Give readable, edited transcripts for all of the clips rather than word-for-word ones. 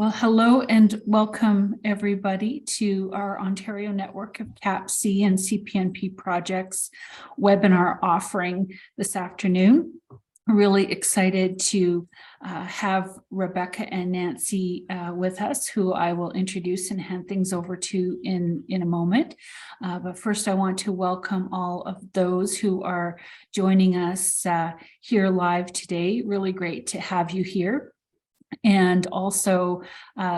Well, hello and welcome everybody to our Ontario Network of CAPC and CPNP projects webinar offering this afternoon. Really excited to have Rebecca and Nancy with us, who I will introduce and hand things over to in a moment. But first, I want to welcome all of those who are joining us here live today. Really great to have you here. And also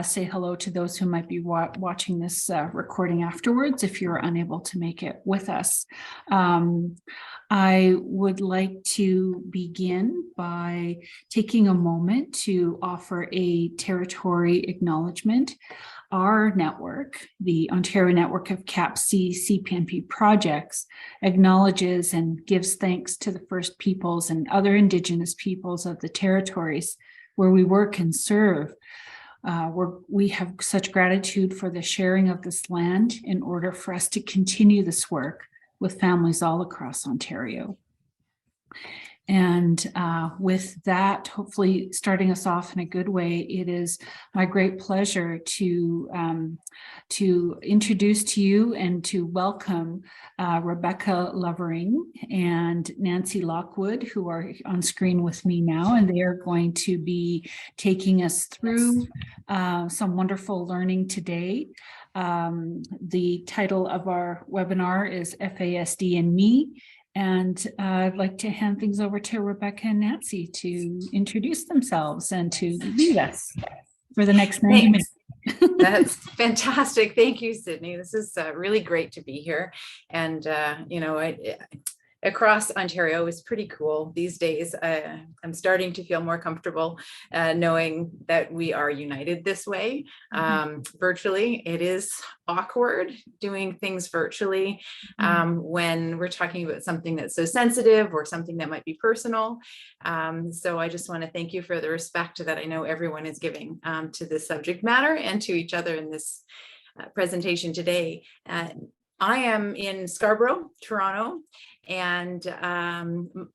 say hello to those who might be watching this recording afterwards if you're unable to make it with us. I would like to begin by taking a moment to offer a territory acknowledgement. Our network, the Ontario Network of CAPC CPNP projects, acknowledges and gives thanks to the First Peoples and other Indigenous peoples of the territories where we work and serve. We have such gratitude for the sharing of this land in order for us to continue this work with families all across Ontario. And with that, hopefully starting us off in a good way, it is my great pleasure to introduce to you and to welcome Rebecca Lovering and Nancy Lockwood, who are on screen with me now, and they are going to be taking us through some wonderful learning today. The title of our webinar is FASD and Me. And I'd like to hand things over to Rebecca and Nancy to introduce themselves and to lead us for the next 90 minutes. That's fantastic. Thank you, Sydney. This is really great to be here. And, across Ontario is pretty cool these days. I'm starting to feel more comfortable knowing that we are united this way. Virtually. It is awkward doing things virtually when we're talking about something that's so sensitive or something that might be personal. So I just want to thank you for the respect that I know everyone is giving to this subject matter and to each other in this presentation today. I am in Scarborough, Toronto, and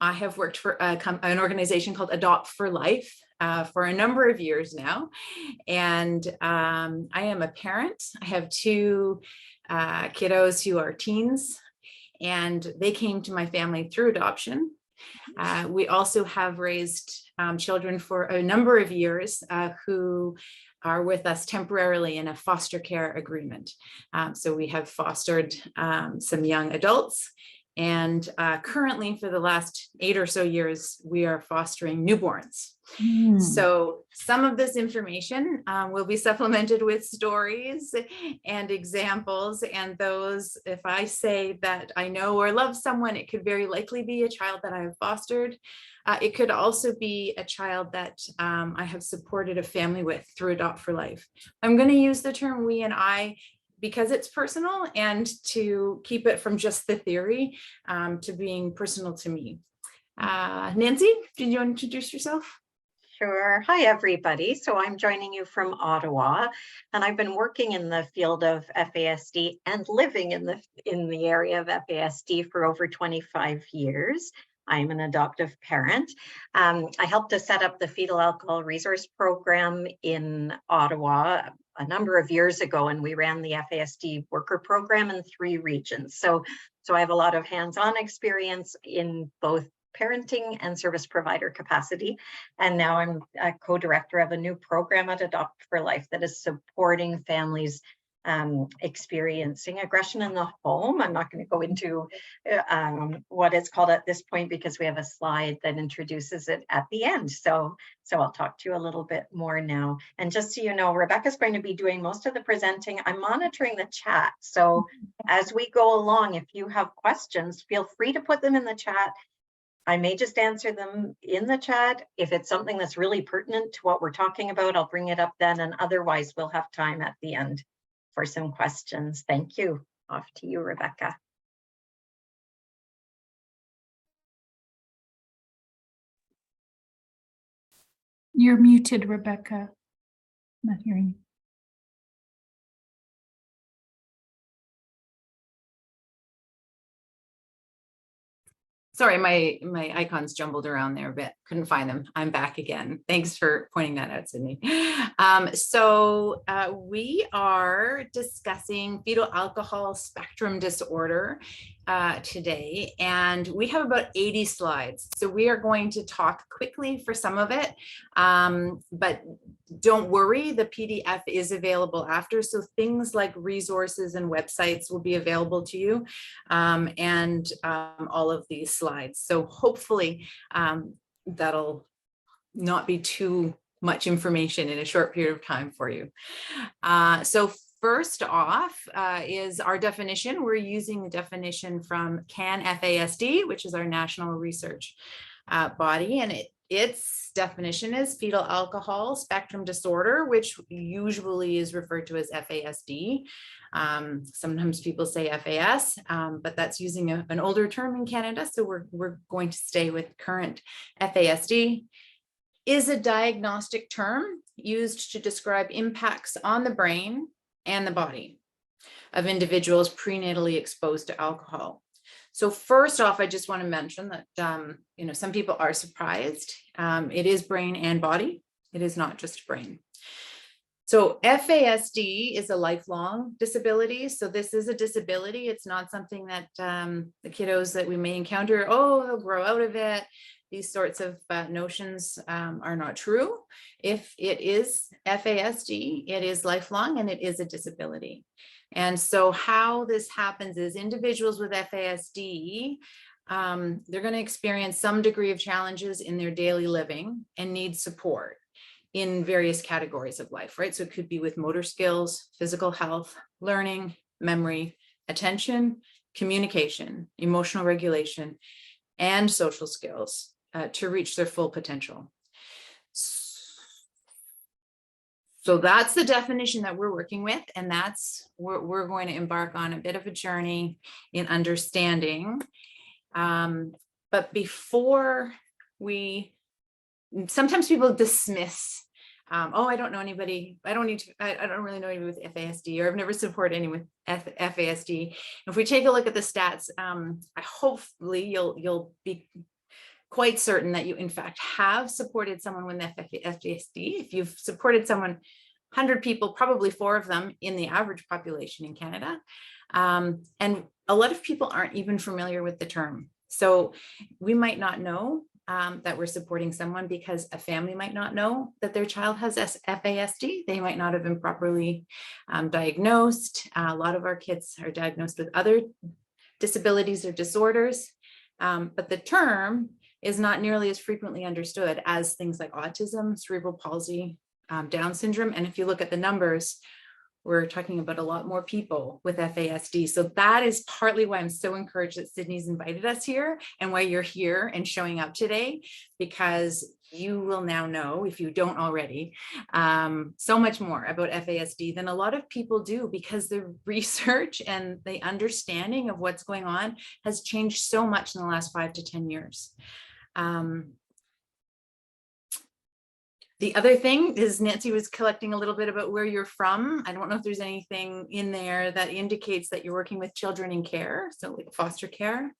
I have worked for an organization called Adopt for Life for a number of years now. And I am a parent. I have two kiddos who are teens, and they came to my family through adoption. We also have raised children for a number of years who are with us temporarily in a foster care agreement. So we have fostered some young adults, and currently for the last 8 or so years, we are fostering newborns. So some of this information will be supplemented with stories and examples, and those, if I say that I know or love someone, it could very likely be a child that I have fostered. It could also be a child that I have supported a family with through Adopt for Life. I'm going to use the term we and I because it's personal, and to keep it from just the theory to being personal to me. Nancy, did you want to introduce yourself? Sure. Hi, everybody. So I'm joining you from Ottawa, and I've been working in the field of FASD and living in the area of FASD for over 25 years. I'm an adoptive parent. I helped to set up the Fetal Alcohol Resource Program in Ottawa a number of years ago, and we ran the FASD worker program in 3 regions. So I have a lot of hands-on experience in both parenting and service provider capacity. And now I'm a co-director of a new program at Adopt for Life that is supporting families experiencing aggression in the home. I'm not going to go into what it's called at this point because we have a slide that introduces it at the end. So I'll talk to you a little bit more now. And just so you know, Rebecca's going to be doing most of the presenting. I'm monitoring the chat. So as we go along, if you have questions, feel free to put them in the chat. I may just answer them in the chat. If it's something that's really pertinent to what we're talking about, I'll bring it up then, and otherwise we'll have time at the end for some questions. Thank you. Off to you, Rebecca. You're muted, Rebecca. Not hearing you. Sorry, my icons jumbled around there a bit. couldn't find them. I'm back again. Thanks for pointing that out, Sydney. We are discussing fetal alcohol spectrum disorder today, and we have about 80 slides. So we are going to talk quickly for some of it, but don't worry, the PDF is available after. So things like resources and websites will be available to you, and all of these slides. So hopefully that'll not be too much information in a short period of time for you. So first off is our definition. We're using the definition from FASD, which is our national research body, and its definition is fetal alcohol spectrum disorder, which usually is referred to as FASD. Sometimes people say FAS, but that's using an older term in Canada. So we're going to stay with current FASD. Is a diagnostic term used to describe impacts on the brain and the body of individuals prenatally exposed to alcohol. So first off, I just want to mention that, some people are surprised. It is brain and body. It is not just brain. So FASD is a lifelong disability. So this is a disability. It's not something that the kiddos that we may encounter, oh, they'll grow out of it. These sorts of notions are not true. If it is FASD, it is lifelong and it is a disability. And so how this happens is individuals with FASD, they're going to experience some degree of challenges in their daily living and need support in various categories of life, right? So it could be with motor skills, physical health, learning, memory, attention, communication, emotional regulation, and social skills to reach their full potential. So that's the definition that we're working with, and that's we're going to embark on a bit of a journey in understanding. But before sometimes people dismiss, I don't know anybody, I don't really know anybody with FASD, or I've never supported anyone with FASD. If we take a look at the stats, hopefully you'll be quite certain that you in fact have supported someone with FASD. If you've supported someone, 100 people, probably 4 of them in the average population in Canada. And a lot of people aren't even familiar with the term. So we might not know that we're supporting someone because a family might not know that their child has FASD. They might not have been properly diagnosed. A lot of our kids are diagnosed with other disabilities or disorders, but the term is not nearly as frequently understood as things like autism, cerebral palsy, Down syndrome. And if you look at the numbers, we're talking about a lot more people with FASD. So that is partly why I'm so encouraged that Sydney's invited us here and why you're here and showing up today, because you will now know, if you don't already, so much more about FASD than a lot of people do, because the research and the understanding of what's going on has changed so much in the last 5 to 10 years. The other thing is Nancy was collecting a little bit about where you're from. I don't know if there's anything in there that indicates that you're working with children in care, so like foster care,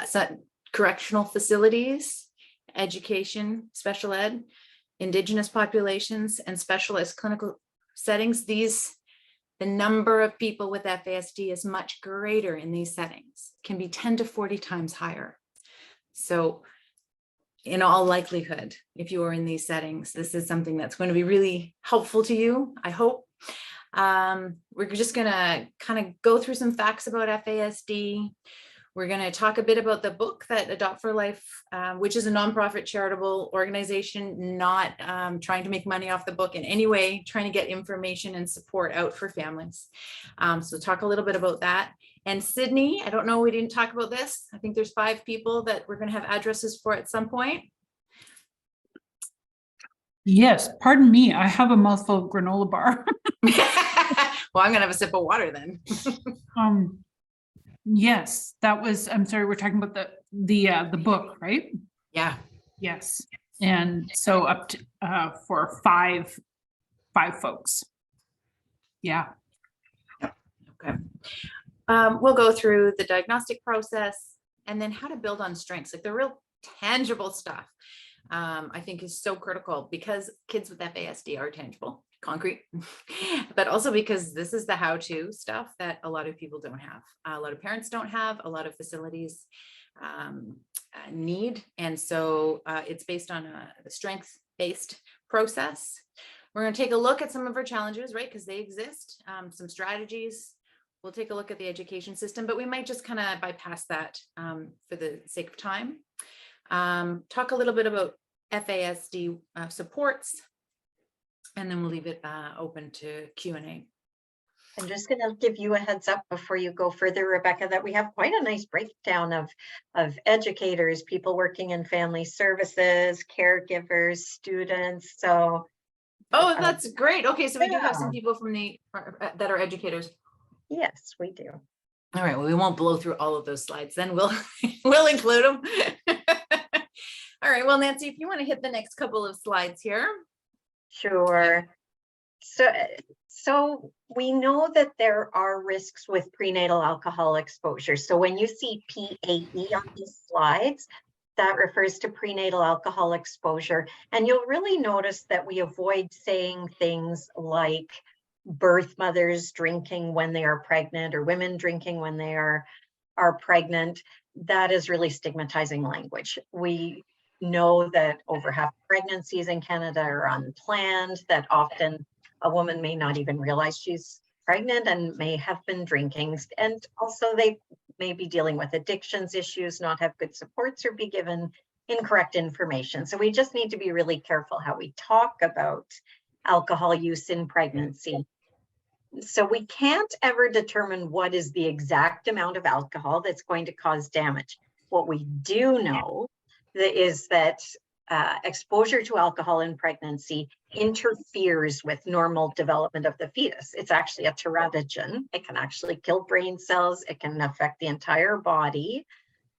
so correctional facilities, education, special ed, Indigenous populations, and specialist clinical settings. The number of people with FASD is much greater in these settings, can be 10 to 40 times higher. So in all likelihood, if you are in these settings, this is something that's going to be really helpful to you, I hope. We're just going to kind of go through some facts about FASD. We're going to talk a bit about the book that Adopt for Life, which is a nonprofit charitable organization, not trying to make money off the book in any way, trying to get information and support out for families. So talk a little bit about that. And Sydney, I don't know, we didn't talk about this. I think there's 5 people that we're going to have addresses for at some point. Yes, pardon me. I have a mouthful of granola bar. Well, I'm going to have a sip of water then. Yes, that was, I'm sorry, we're talking about the book, right? Yeah. Yes. And so up to for five folks. Yeah. Okay. We'll go through the diagnostic process and then how to build on strengths, like the real tangible stuff. I think is so critical, because kids with FASD are tangible, concrete, but also because this is the how-to stuff that a lot of people don't have. A lot of parents don't have, a lot of facilities need. And so it's based on a strength-based process. We're going to take a look at some of our challenges, right? Because they exist, some strategies. We'll take a look at the education system, but we might just kind of bypass that for the sake of time. Talk a little bit about FASD supports, and then we'll leave it open to Q&A. I'm just going to give you a heads up before you go further, Rebecca, that we have quite a nice breakdown of educators, people working in family services, caregivers, students. So, oh, that's great. Okay, so we do have yeah. some people from the that are educators. Yes, we do. All right, well, we won't blow through all of those slides, then we'll we'll include them. All right, well, Nancy, if you want to hit the next couple of slides here. Sure. So we know that there are risks with prenatal alcohol exposure. So when you see PAE on these slides, that refers to prenatal alcohol exposure. And you'll really notice that we avoid saying things like birth mothers drinking when they are pregnant, or women drinking when they are pregnant. That is really stigmatizing language. We know that over half pregnancies in Canada are unplanned, that often a woman may not even realize she's pregnant and may have been drinking. And also they may be dealing with addictions issues, not have good supports, or be given incorrect information. So we just need to be really careful how we talk about alcohol use in pregnancy. So we can't ever determine what is the exact amount of alcohol that's going to cause damage. What we do know is that exposure to alcohol in pregnancy interferes with normal development of the fetus. It's actually a teratogen. It can actually kill brain cells. It can affect the entire body.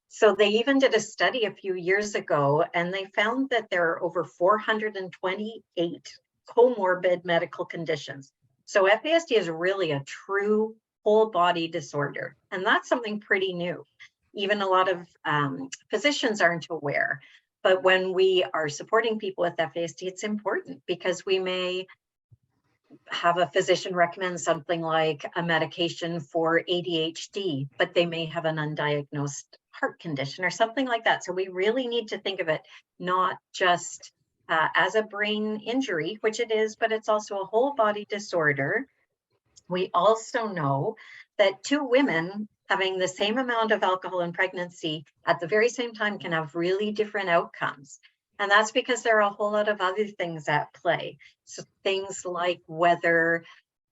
So they even did a study a few years ago, and they found that there are over 428 comorbid medical conditions. So FASD is really a true whole body disorder, and that's something pretty new. Even a lot of physicians aren't aware. But when we are supporting people with FASD, it's important, because we may have a physician recommend something like a medication for ADHD, but they may have an undiagnosed heart condition or something like that. So we really need to think of it not just as a brain injury, which it is, but it's also a whole body disorder. We also know that two women having the same amount of alcohol in pregnancy at the very same time can have really different outcomes. And that's because there are a whole lot of other things at play. So things like whether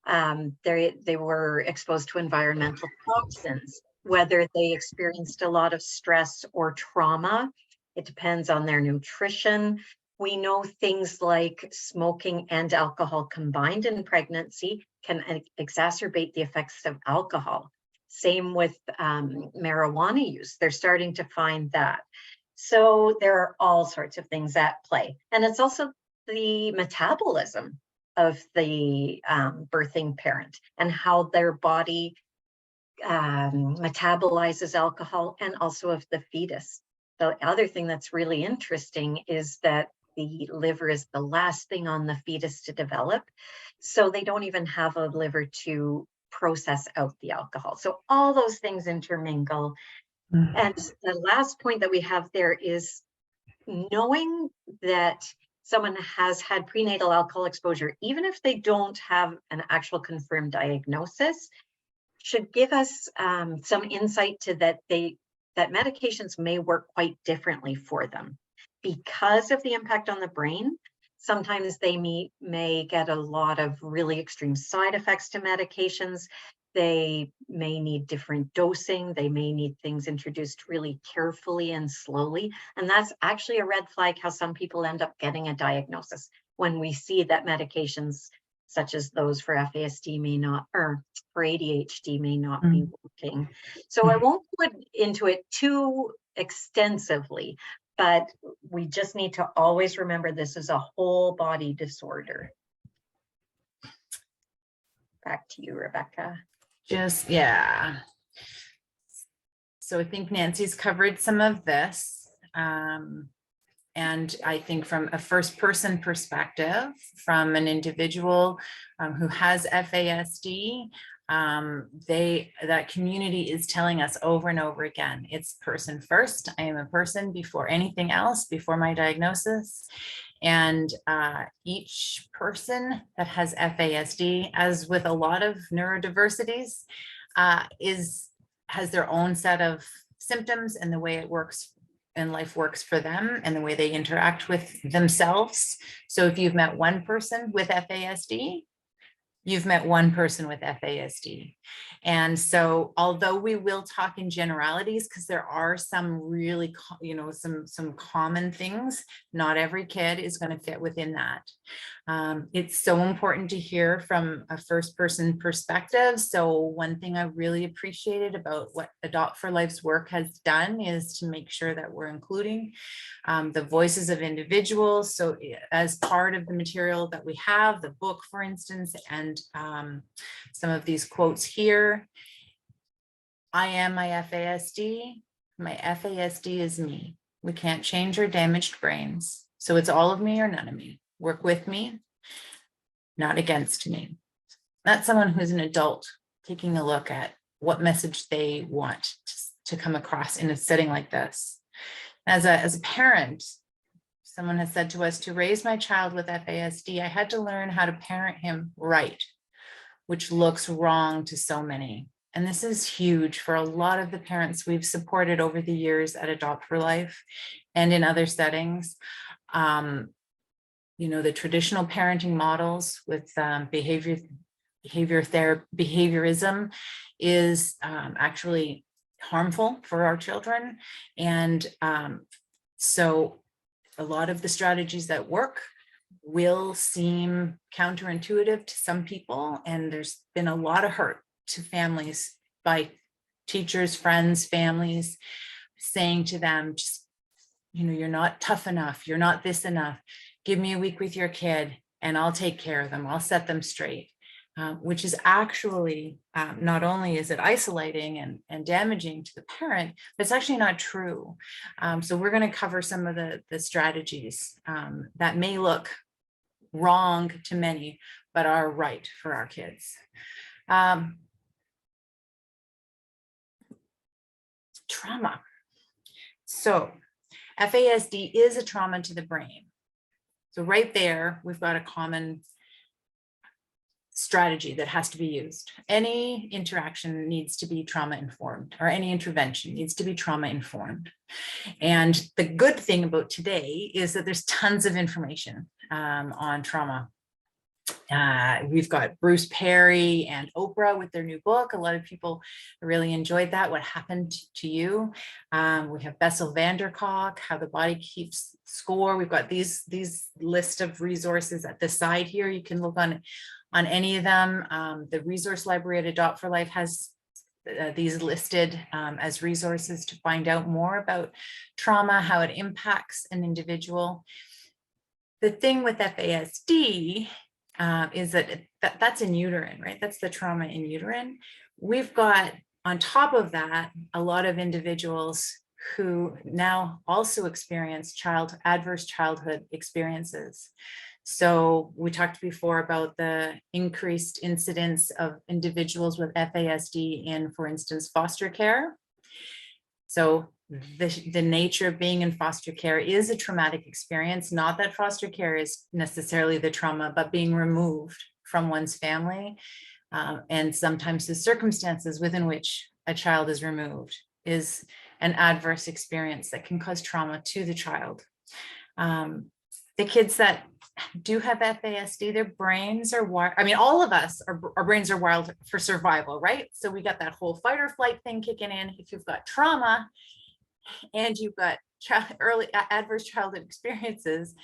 they were exposed to environmental toxins, whether they experienced a lot of stress or trauma. It depends on their nutrition. We know things like smoking and alcohol combined in pregnancy can exacerbate the effects of alcohol. Same with marijuana use. They're starting to find that. So there are all sorts of things at play. And it's also the metabolism of the birthing parent and how their body metabolizes alcohol, and also of the fetus. The other thing that's really interesting is that the liver is the last thing on the fetus to develop. So they don't even have a liver to process out the alcohol. So all those things intermingle. And the last point that we have there is knowing that someone has had prenatal alcohol exposure, even if they don't have an actual confirmed diagnosis, should give us some insight to that medications may work quite differently for them. Because of the impact on the brain, sometimes they may get a lot of really extreme side effects to medications. They may need different dosing. They may need things introduced really carefully and slowly. And that's actually a red flag how some people end up getting a diagnosis when we see that medications such as those for FASD may not, or for ADHD may not be working. So I won't go into it too extensively, but we just need to always remember this is a whole body disorder. Back to you, Rebecca. Yeah. So I think Nancy's covered some of this. And And I think from a first person perspective, from an individual who has FASD, that community is telling us over and over again, it's person first. I am a person before anything else, before my diagnosis. And each person that has FASD, as with a lot of neurodiversities, has their own set of symptoms and the way it works and life works for them and the way they interact with themselves. So if you've met one person with FASD, you've met one person with FASD. And so although we will talk in generalities, because there are some really, some common things, not every kid is going to fit within that. It's so important to hear from a first person perspective. So one thing I really appreciated about what Adopt for Life's work has done is to make sure that we're including the voices of individuals. So as part of the material that we have, the book, for instance, and some of these quotes here, I am my FASD. My FASD is me. We can't change our damaged brains. So it's all of me or none of me. Work with me, not against me. That's someone who's an adult taking a look at what message they want to come across in a setting like this. As a parent, someone has said to us, to raise my child with FASD, I had to learn how to parent him right, which looks wrong to so many. And this is huge for a lot of the parents we've supported over the years at Adopt for Life and in other settings. The traditional parenting models with behaviorism is actually harmful for our children. And so a lot of the strategies that work will seem counterintuitive to some people. And there's been a lot of hurt to families by teachers, friends, families, saying to them, just, you're not tough enough. You're not this enough. Give me a week with your kid and I'll take care of them. I'll set them straight, which is actually, not only is it isolating and damaging to the parent, but it's actually not true. So we're going to cover some of the strategies that may look wrong to many, but are right for our kids. Trauma. So FASD is a trauma to the brain. So right there, we've got a common strategy that has to be used. Any interaction needs to be trauma informed, or any intervention needs to be trauma informed. And the good thing about today is that there's tons of information on trauma. We've got Bruce Perry and Oprah with their new book. A lot of people really enjoyed that. What happened to you? We have Bessel van der Kolk, How the Body Keeps Score. We've got these list of resources at the side here. You can look on any of them. The resource library at Adopt for Life has these listed as resources to find out more about trauma, how it impacts an individual. The thing with FASD is that's in uterine, right? That's the trauma in uterine. We've got, on top of that, a lot of individuals who now also experience adverse childhood experiences. So we talked before about the increased incidence of individuals with FASD in, for instance, foster care. So the nature of being in foster care is a traumatic experience. Not that foster care is necessarily the trauma, but being removed from one's family. And sometimes the circumstances within which a child is removed is an adverse experience that can cause trauma to the child. The kids that do have FASD, their brains are wired. I mean, all of us, our brains are wired for survival, right? So we got that whole fight or flight thing kicking in. If you've got trauma and you've got early adverse childhood experiences,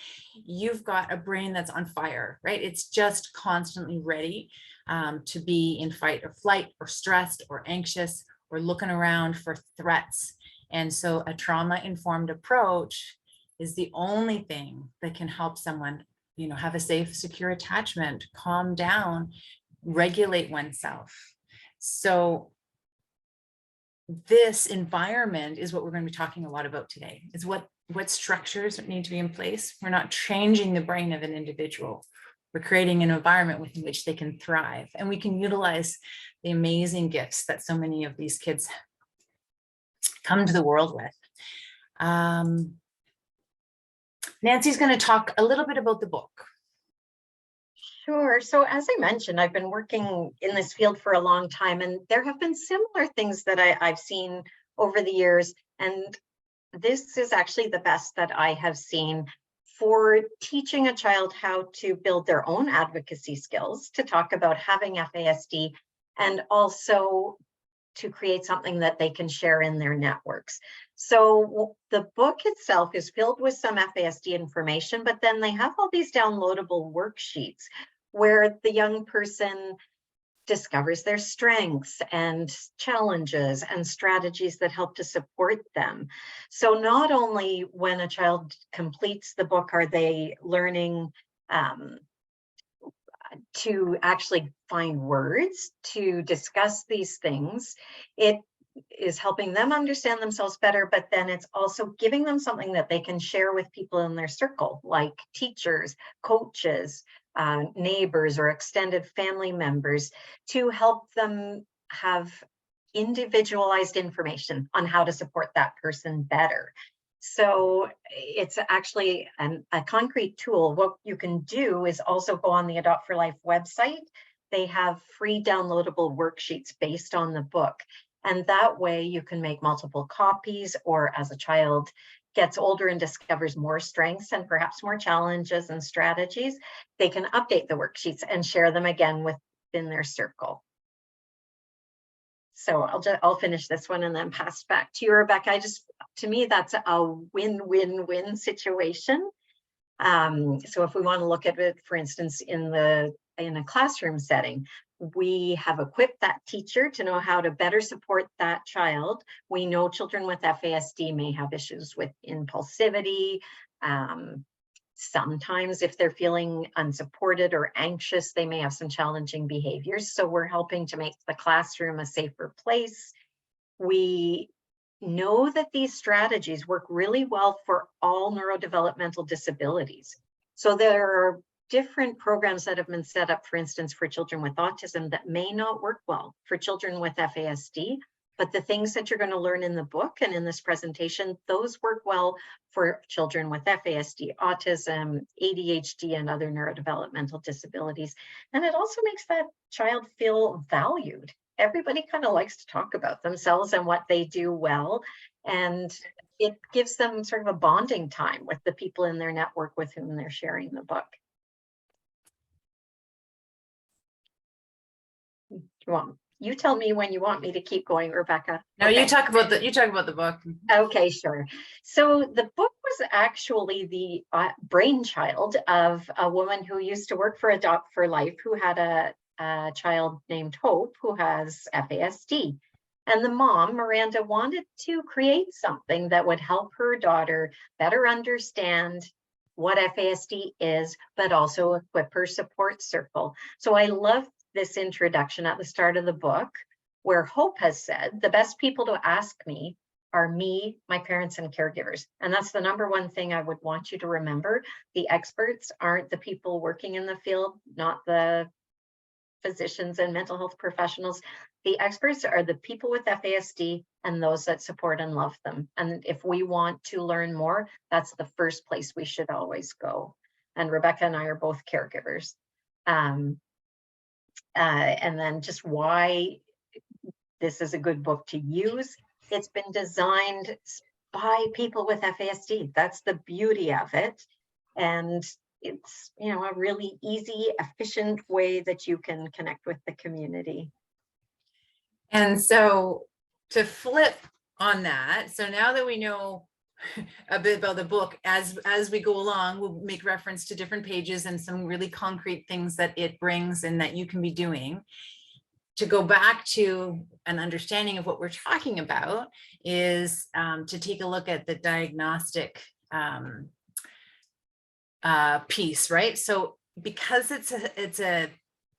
you've got a brain that's on fire, right? It's just constantly ready to be in fight or flight, or stressed or anxious, or looking around for threats. And so a trauma-informed approach is the only thing that can help someone, have a safe, secure attachment, calm down, regulate oneself. So this environment is what we're going to be talking a lot about today, is what structures need to be in place. We're not changing the brain of an individual. We're creating an environment within which they can thrive, and we can utilize the amazing gifts that so many of these kids come to the world with. Nancy's going to talk a little bit about the book. Sure. So as I mentioned, I've been working in this field for a long time, and there have been similar things that I've seen over the years. And this is actually the best that I have seen for teaching a child how to build their own advocacy skills, to talk about having FASD, and also to create something that they can share in their networks. So the book itself is filled with some FASD information, but then they have all these downloadable worksheets where the young person discovers their strengths and challenges and strategies that help to support them. So not only when a child completes the book are they learning to actually find words to discuss these things, it is helping them understand themselves better, but then it's also giving them something that they can share with people in their circle, like teachers, coaches, neighbors, or extended family members, to help them have individualized information on how to support that person better. So it's actually a concrete tool. What you can do is also go on the Adopt for Life website. They have free downloadable worksheets based on the book. And that way you can make multiple copies, or as a child gets older and discovers more strengths and perhaps more challenges and strategies, they can update the worksheets and share them again within their circle. So I'll finish this one and then pass back to you, Rebecca. To me, that's a win-win-win situation. So if we want to look at it, for instance, in a classroom setting, we have equipped that teacher to know how to better support that child. We know children with FASD may have issues with impulsivity. Sometimes if they're feeling unsupported or anxious, they may have some challenging behaviors. So we're helping to make the classroom a safer place. We know that these strategies work really well for all neurodevelopmental disabilities. So there are different programs that have been set up, for instance, for children with autism that may not work well for children with FASD, but the things that you're going to learn in the book and in this presentation, those work well for children with FASD, autism, ADHD, and other neurodevelopmental disabilities. And it also makes that child feel valued. Everybody kind of likes to talk about themselves and what they do well, and it gives them sort of a bonding time with the people in their network with whom they're sharing the book. You tell me when you want me to keep going, Rebecca. No, okay. You talk about the book. Okay, sure. So the book was actually the brainchild of a woman who used to work for Adopt for Life, who had a child named Hope who has FASD. And the mom, Miranda, wanted to create something that would help her daughter better understand what FASD is, but also equip her support circle. So I love this introduction at the start of the book, where Hope has said, the best people to ask me are me, my parents, and caregivers. And that's the number one thing I would want you to remember. The experts aren't the people working in the field, not the physicians and mental health professionals. The experts are the people with FASD and those that support and love them. And if we want to learn more, that's the first place we should always go. And Rebecca and I are both caregivers. And then just why this is a good book to use. It's been designed by people with FASD. That's the beauty of it. And it's, a really easy, efficient way that you can connect with the community. And so to flip on that, so now that we know a bit about the book, as we go along, we'll make reference to different pages and some really concrete things that it brings and that you can be doing. To go back to an understanding of what we're talking about is to take a look at the diagnostic piece, right? So because it's a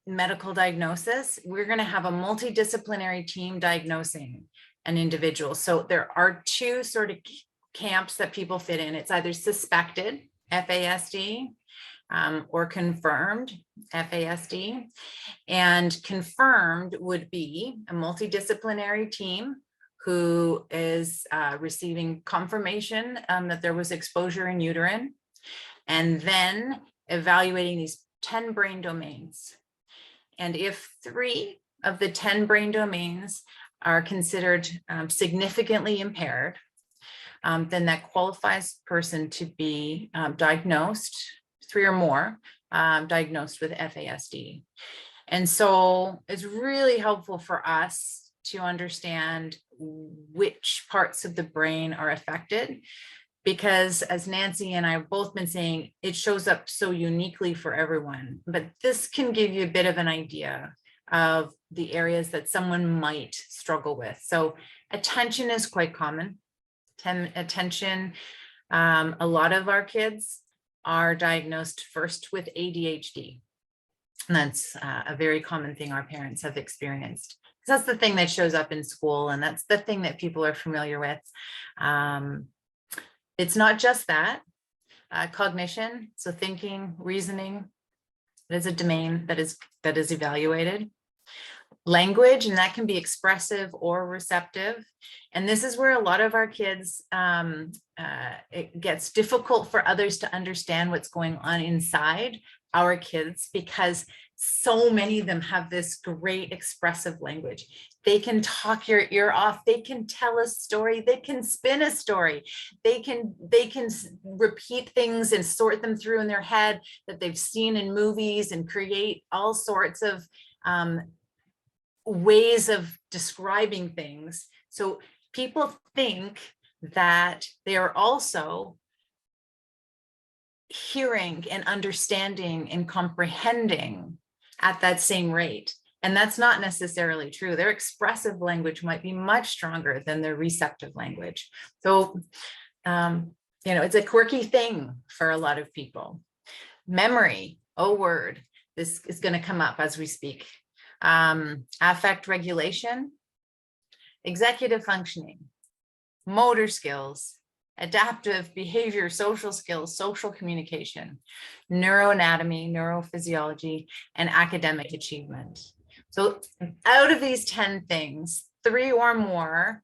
medical diagnosis, we're going to have a multidisciplinary team diagnosing. an individual. So there are two sort of camps that people fit in. It's either suspected FASD or confirmed FASD. And confirmed would be a multidisciplinary team who is receiving confirmation that there was exposure in uterine, and then evaluating these 10 brain domains. And if 3 of the 10 brain domains are considered significantly impaired, then that qualifies person to be diagnosed, 3 or more, diagnosed with FASD. And so it's really helpful for us to understand which parts of the brain are affected, because as Nancy and I have both been saying, it shows up so uniquely for everyone, but this can give you a bit of an idea of the areas that someone might struggle with. So attention is quite common. Attention, a lot of our kids are diagnosed first with ADHD. And that's a very common thing our parents have experienced. That's the thing that shows up in school, and that's the thing that people are familiar with. It's not just that. Cognition, so thinking, reasoning, it is a domain that is evaluated. Language, and that can be expressive or receptive. And this is where a lot of our kids, it gets difficult for others to understand what's going on inside our kids, because so many of them have this great expressive language. They can talk your ear off. They can tell a story. They can spin a story. They can repeat things and sort them through in their head that they've seen in movies, and create all sorts of ways of describing things. So people think that they are also hearing and understanding and comprehending at that same rate. And that's not necessarily true. Their expressive language might be much stronger than their receptive language. So, it's a quirky thing for a lot of people. Memory, word, this is going to come up as we speak. Affect regulation, executive functioning, motor skills, adaptive behavior, social skills, social communication, neuroanatomy, neurophysiology, and academic achievement. So out of these 10 things, 3 or more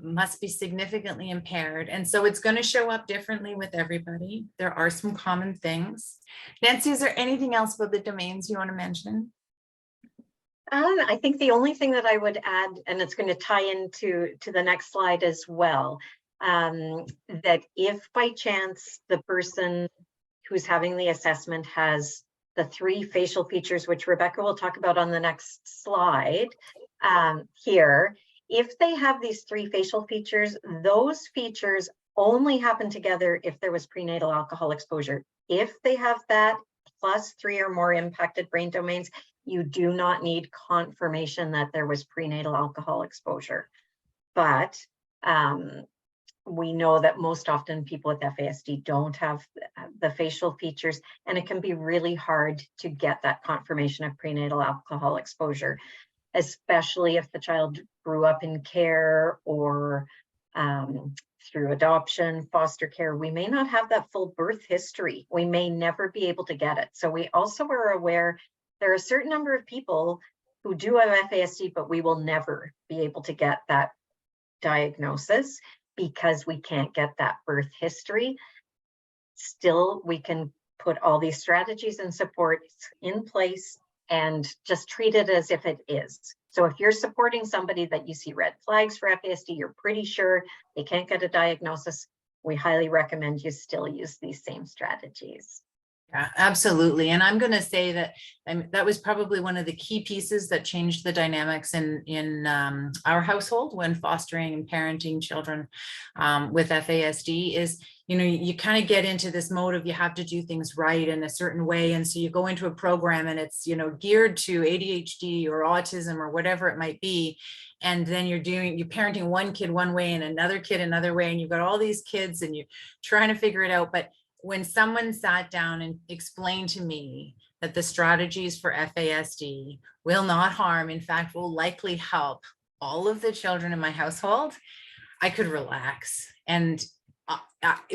must be significantly impaired. And so it's going to show up differently with everybody. There are some common things. Nancy, is there anything else about the domains you want to mention? I think the only thing that I would add, and it's going to tie into the next slide as well, that if by chance the person who's having the assessment has the 3 facial features, which Rebecca will talk about on the next slide here, if they have these 3 facial features, those features only happen together if there was prenatal alcohol exposure. If they have that plus 3 or more impacted brain domains, you do not need confirmation that there was prenatal alcohol exposure. But we know that most often people with FASD don't have the facial features, and it can be really hard to get that confirmation of prenatal alcohol exposure, especially if the child grew up in care or through adoption, foster care. We may not have that full birth history. We may never be able to get it. So we also are aware there are a certain number of people who do have FASD, but we will never be able to get that diagnosis because we can't get that birth history. Still, we can put all these strategies and supports in place and just treat it as if it is. So if you're supporting somebody that you see red flags for FASD, you're pretty sure they can't get a diagnosis, we highly recommend you still use these same strategies. Yeah, absolutely. And I'm going to say that that was probably one of the key pieces that changed the dynamics in our household when fostering and parenting children with FASD is, you kind of get into this mode of you have to do things right in a certain way. And so you go into a program and it's, geared to ADHD or autism or whatever it might be. And then you're parenting one kid one way and another kid another way. And you've got all these kids and you're trying to figure it out. But when someone sat down and explained to me that the strategies for FASD will not harm, in fact, will likely help all of the children in my household, I could relax. And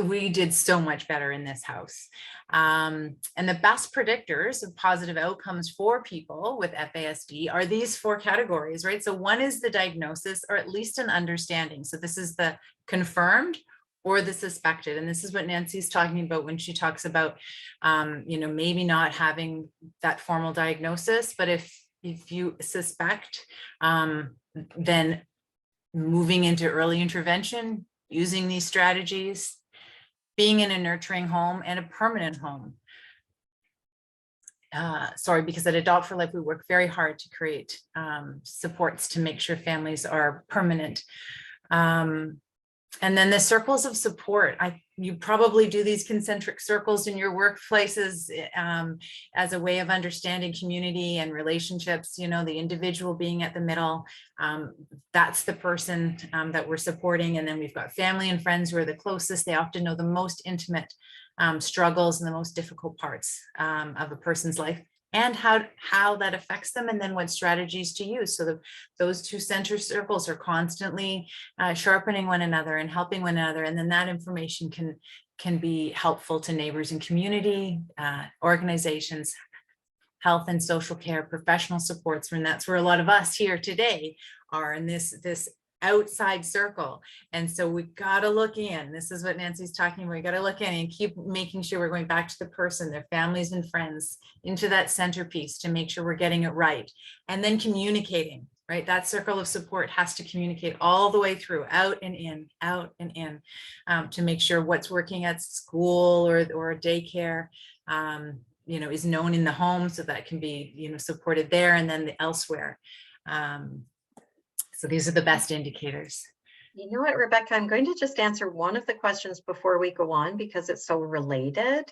we did so much better in this house. And the best predictors of positive outcomes for people with FASD are these 4 categories, right? So one is the diagnosis, or at least an understanding. So this is the confirmed or the suspected. And this is what Nancy's talking about when she talks about, maybe not having that formal diagnosis, but if you suspect, then moving into early intervention, using these strategies, being in a nurturing home and a permanent home. Because at Adopt for Life, we work very hard to create supports to make sure families are permanent. And then the circles of support. You probably do these concentric circles in your workplaces as a way of understanding community and relationships, the individual being at the middle. That's the person that we're supporting. And then we've got family and friends who are the closest. They often know the most intimate struggles and the most difficult parts of a person's life, and how that affects them, and then what strategies to use. So those 2 center circles are constantly sharpening one another and helping one another. And then that information can be helpful to neighbors and community, organizations, health and social care, professional supports, and that's where a lot of us here today are in this outside circle. And so we got to look in. This is what Nancy's talking about. We got to look in and keep making sure we're going back to the person, their families and friends, into that centerpiece to make sure we're getting it right. And then communicating, right? That circle of support has to communicate all the way through, out and in, to make sure what's working at school or daycare, is known in the home, so that can be, supported there, and then elsewhere. So these are the best indicators. You know what, Rebecca, I'm going to just answer one of the questions before we go on because it's so related.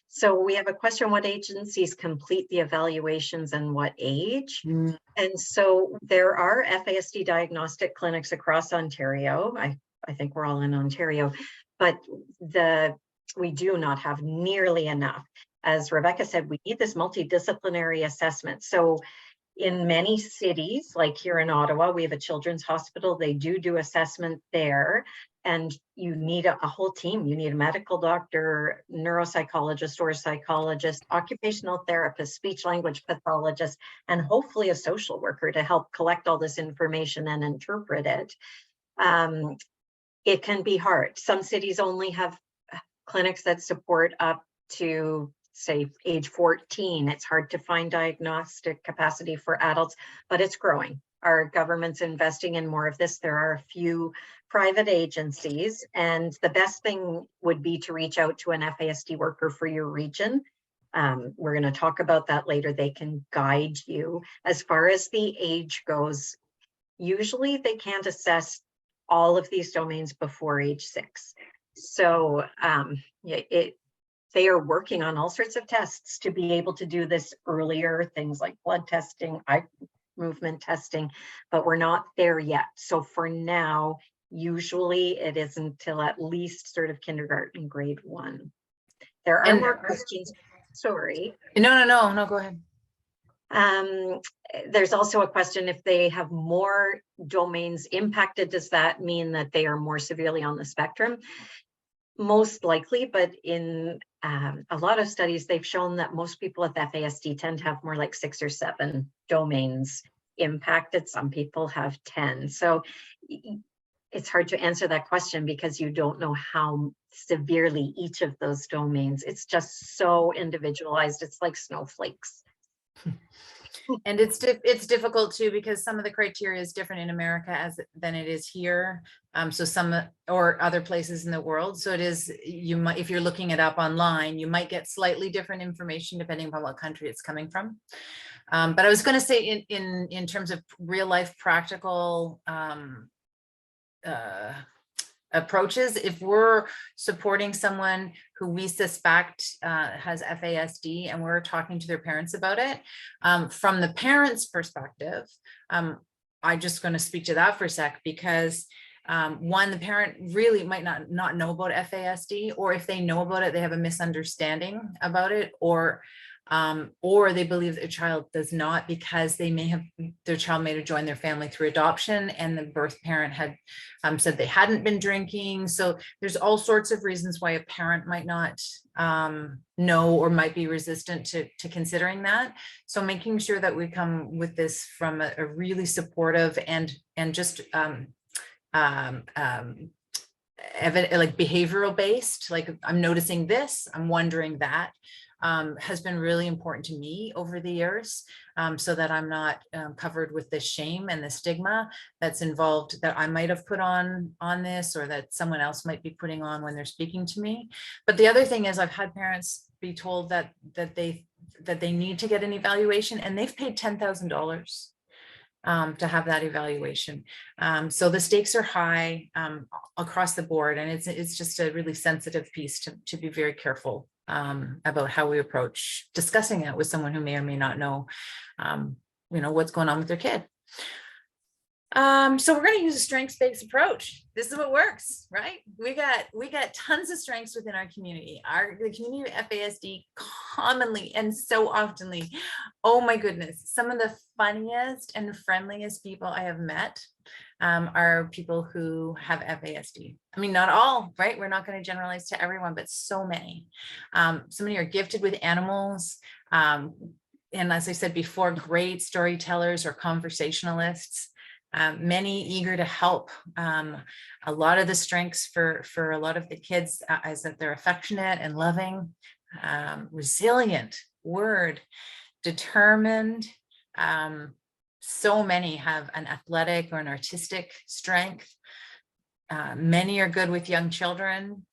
So we have a question: what agencies complete the evaluations and what age? And so there are FASD diagnostic clinics across Ontario. I think we're all in Ontario, but we do not have nearly enough. As Rebecca said, we need this multidisciplinary assessment. So in many cities, like here in Ottawa, we have a children's hospital. They do assessment there, and you need a whole team. You need a medical doctor, neuropsychologist or psychologist, occupational therapist, speech language pathologist, and hopefully a social worker to help collect all this information and interpret it. It can be hard. Some cities only have clinics that support up to, say, age 14. It's hard to find diagnostic capacity for adults, but it's growing. Our government's investing in more of this. There are a few private agencies, and the best thing would be to reach out to an FASD worker for your region. We're going to talk about that later. They can guide you. As far as the age goes, usually they can't assess all of these domains before age 6. So they are working on all sorts of tests to be able to do this earlier, things like blood testing, eye movement testing, but we're not there yet. So for now, usually it isn't until at least sort of kindergarten, grade 1. There are more questions. Sorry. No, go ahead. There's also a question: if they have more domains impacted, does that mean that they are more severely on the spectrum? Most likely, but in a lot of studies, they've shown that most people with FASD tend to have more like 6 or 7 domains impacted. Some people have 10. So it's hard to answer that question because you don't know how severely each of those domains. It's just so individualized. It's like snowflakes. And it's difficult too, because some of the criteria is different in America than it is here. So some or other places in the world. So it is, if you're looking it up online, you might get slightly different information depending upon what country it's coming from. But I was going to say in terms of real life practical approaches, if we're supporting someone who we suspect has FASD and we're talking to their parents about it, from the parents' perspective, I'm just going to speak to that for a sec, because one, the parent really might not know about FASD, or if they know about it, they have a misunderstanding about it, or or they believe their child does not because their child may have joined their family through adoption and the birth parent had said they hadn't been drinking. So there's all sorts of reasons why a parent might not know or might be resistant to considering that. So making sure that we come with this from a really supportive and just like behavioral based, like I'm noticing this, I'm wondering that, has been really important to me over the years, so that I'm not covered with the shame and the stigma that's involved that I might have put on this, or that someone else might be putting on when they're speaking to me. But the other thing is I've had parents be told that they need to get an evaluation, and they've paid $10,000 to have that evaluation. So the stakes are high across the board, and it's just a really sensitive piece to be very careful about how we approach discussing it with someone who may or may not know, what's going on with their kid. So we're going to use a strengths-based approach. This is what works, right? We got tons of strengths within our community. The community of FASD commonly and so oftenly, oh my goodness, some of the funniest and friendliest people I have met are people who have FASD. I mean, not all, right? We're not going to generalize to everyone, but so many. So many are gifted with animals. And as I said before, great storytellers or conversationalists. Many eager to help. A lot of the strengths for a lot of the kids is that they're affectionate and loving, resilient, determined. So many have an athletic or an artistic strength. Many are good with young children.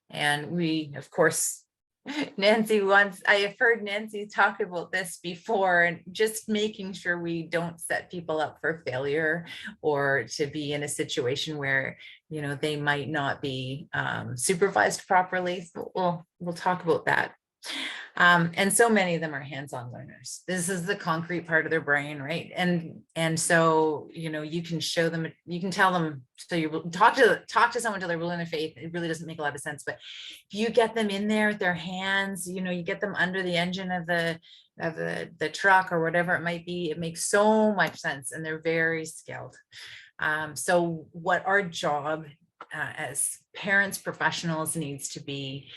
And we, of course, I have heard Nancy talk about this before, and just making sure we don't set people up for failure or to be in a situation where, they might not be supervised properly. So we'll talk about that. And so many of them are hands-on learners. This is the concrete part of their brain, right? And so, you can show them, you can tell them, so you talk to someone till they're willing to faith. It really doesn't make a lot of sense, but if you get them in there with their hands, you get them under the engine of the truck or whatever it might be, it makes so much sense, and they're very skilled. So what our job as parents, professionals needs to be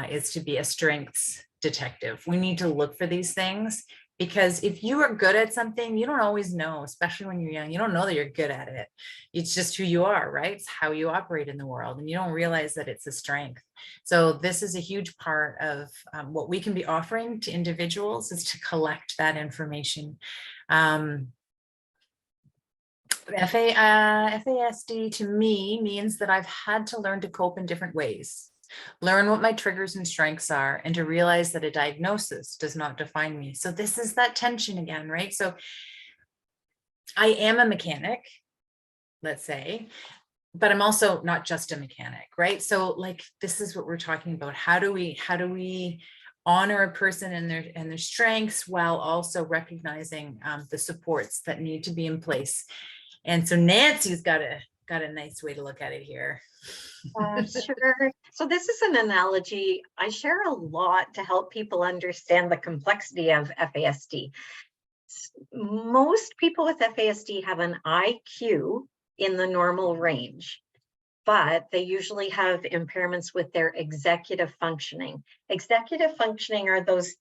is to be a strengths detective. We need to look for these things, because if you are good at something, you don't always know, especially when you're young, you don't know that you're good at it. It's just who you are, right? It's how you operate in the world, and you don't realize that it's a strength. So this is a huge part of what we can be offering to individuals, is to collect that information. FASD to me means that I've had to learn to cope in different ways, learn what my triggers and strengths are, and to realize that a diagnosis does not define me. So this is that tension again, right? So I am a mechanic, let's say, but I'm also not just a mechanic, right? So like, this is what we're talking about. How do we honor a person and their strengths while also recognizing the supports that need to be in place? And so Nancy's got a nice way to look at it here. Sure. So this is an analogy I share a lot to help people understand the complexity of FASD. Most people with FASD have an IQ in the normal range, but they usually have impairments with their executive functioning. Executive functioning are those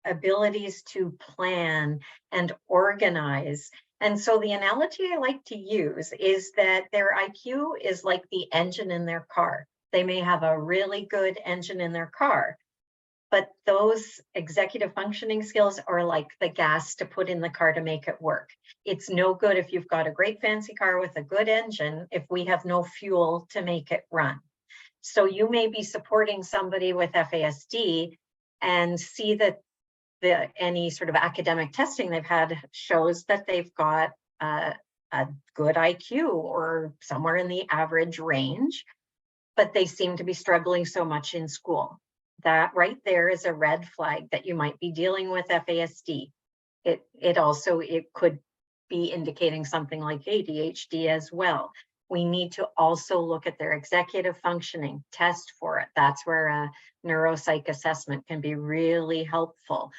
abilities to plan and organize. And so the analogy I like to use is that their IQ is like the engine in their car. They may have a really good engine in their car, but those executive functioning skills are like the gas to put in the car to make it work. It's no good if you've got a great fancy car with a good engine if we have no fuel to make it run. So you may be supporting somebody with FASD and see that any sort of academic testing they've had shows that they've got a good IQ or somewhere in the average range, but they seem to be struggling so much in school. That right there is a red flag that you might be dealing with FASD. It could be indicating something like ADHD as well. We need to also look at their executive functioning, test for it. That's where a neuropsych assessment can be really helpful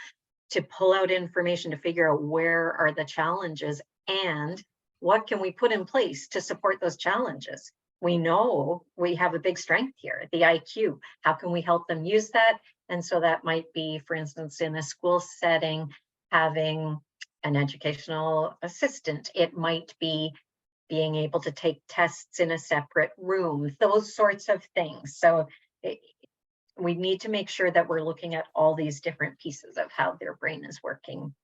to pull out information to figure out where are the challenges and what can we put in place to support those challenges. We know we have a big strength here, the IQ. How can we help them use that? And so that might be, for instance, in a school setting, having an educational assistant. It might be being able to take tests in a separate room, those sorts of things. So we need to make sure that we're looking at all these different pieces of how their brain is working.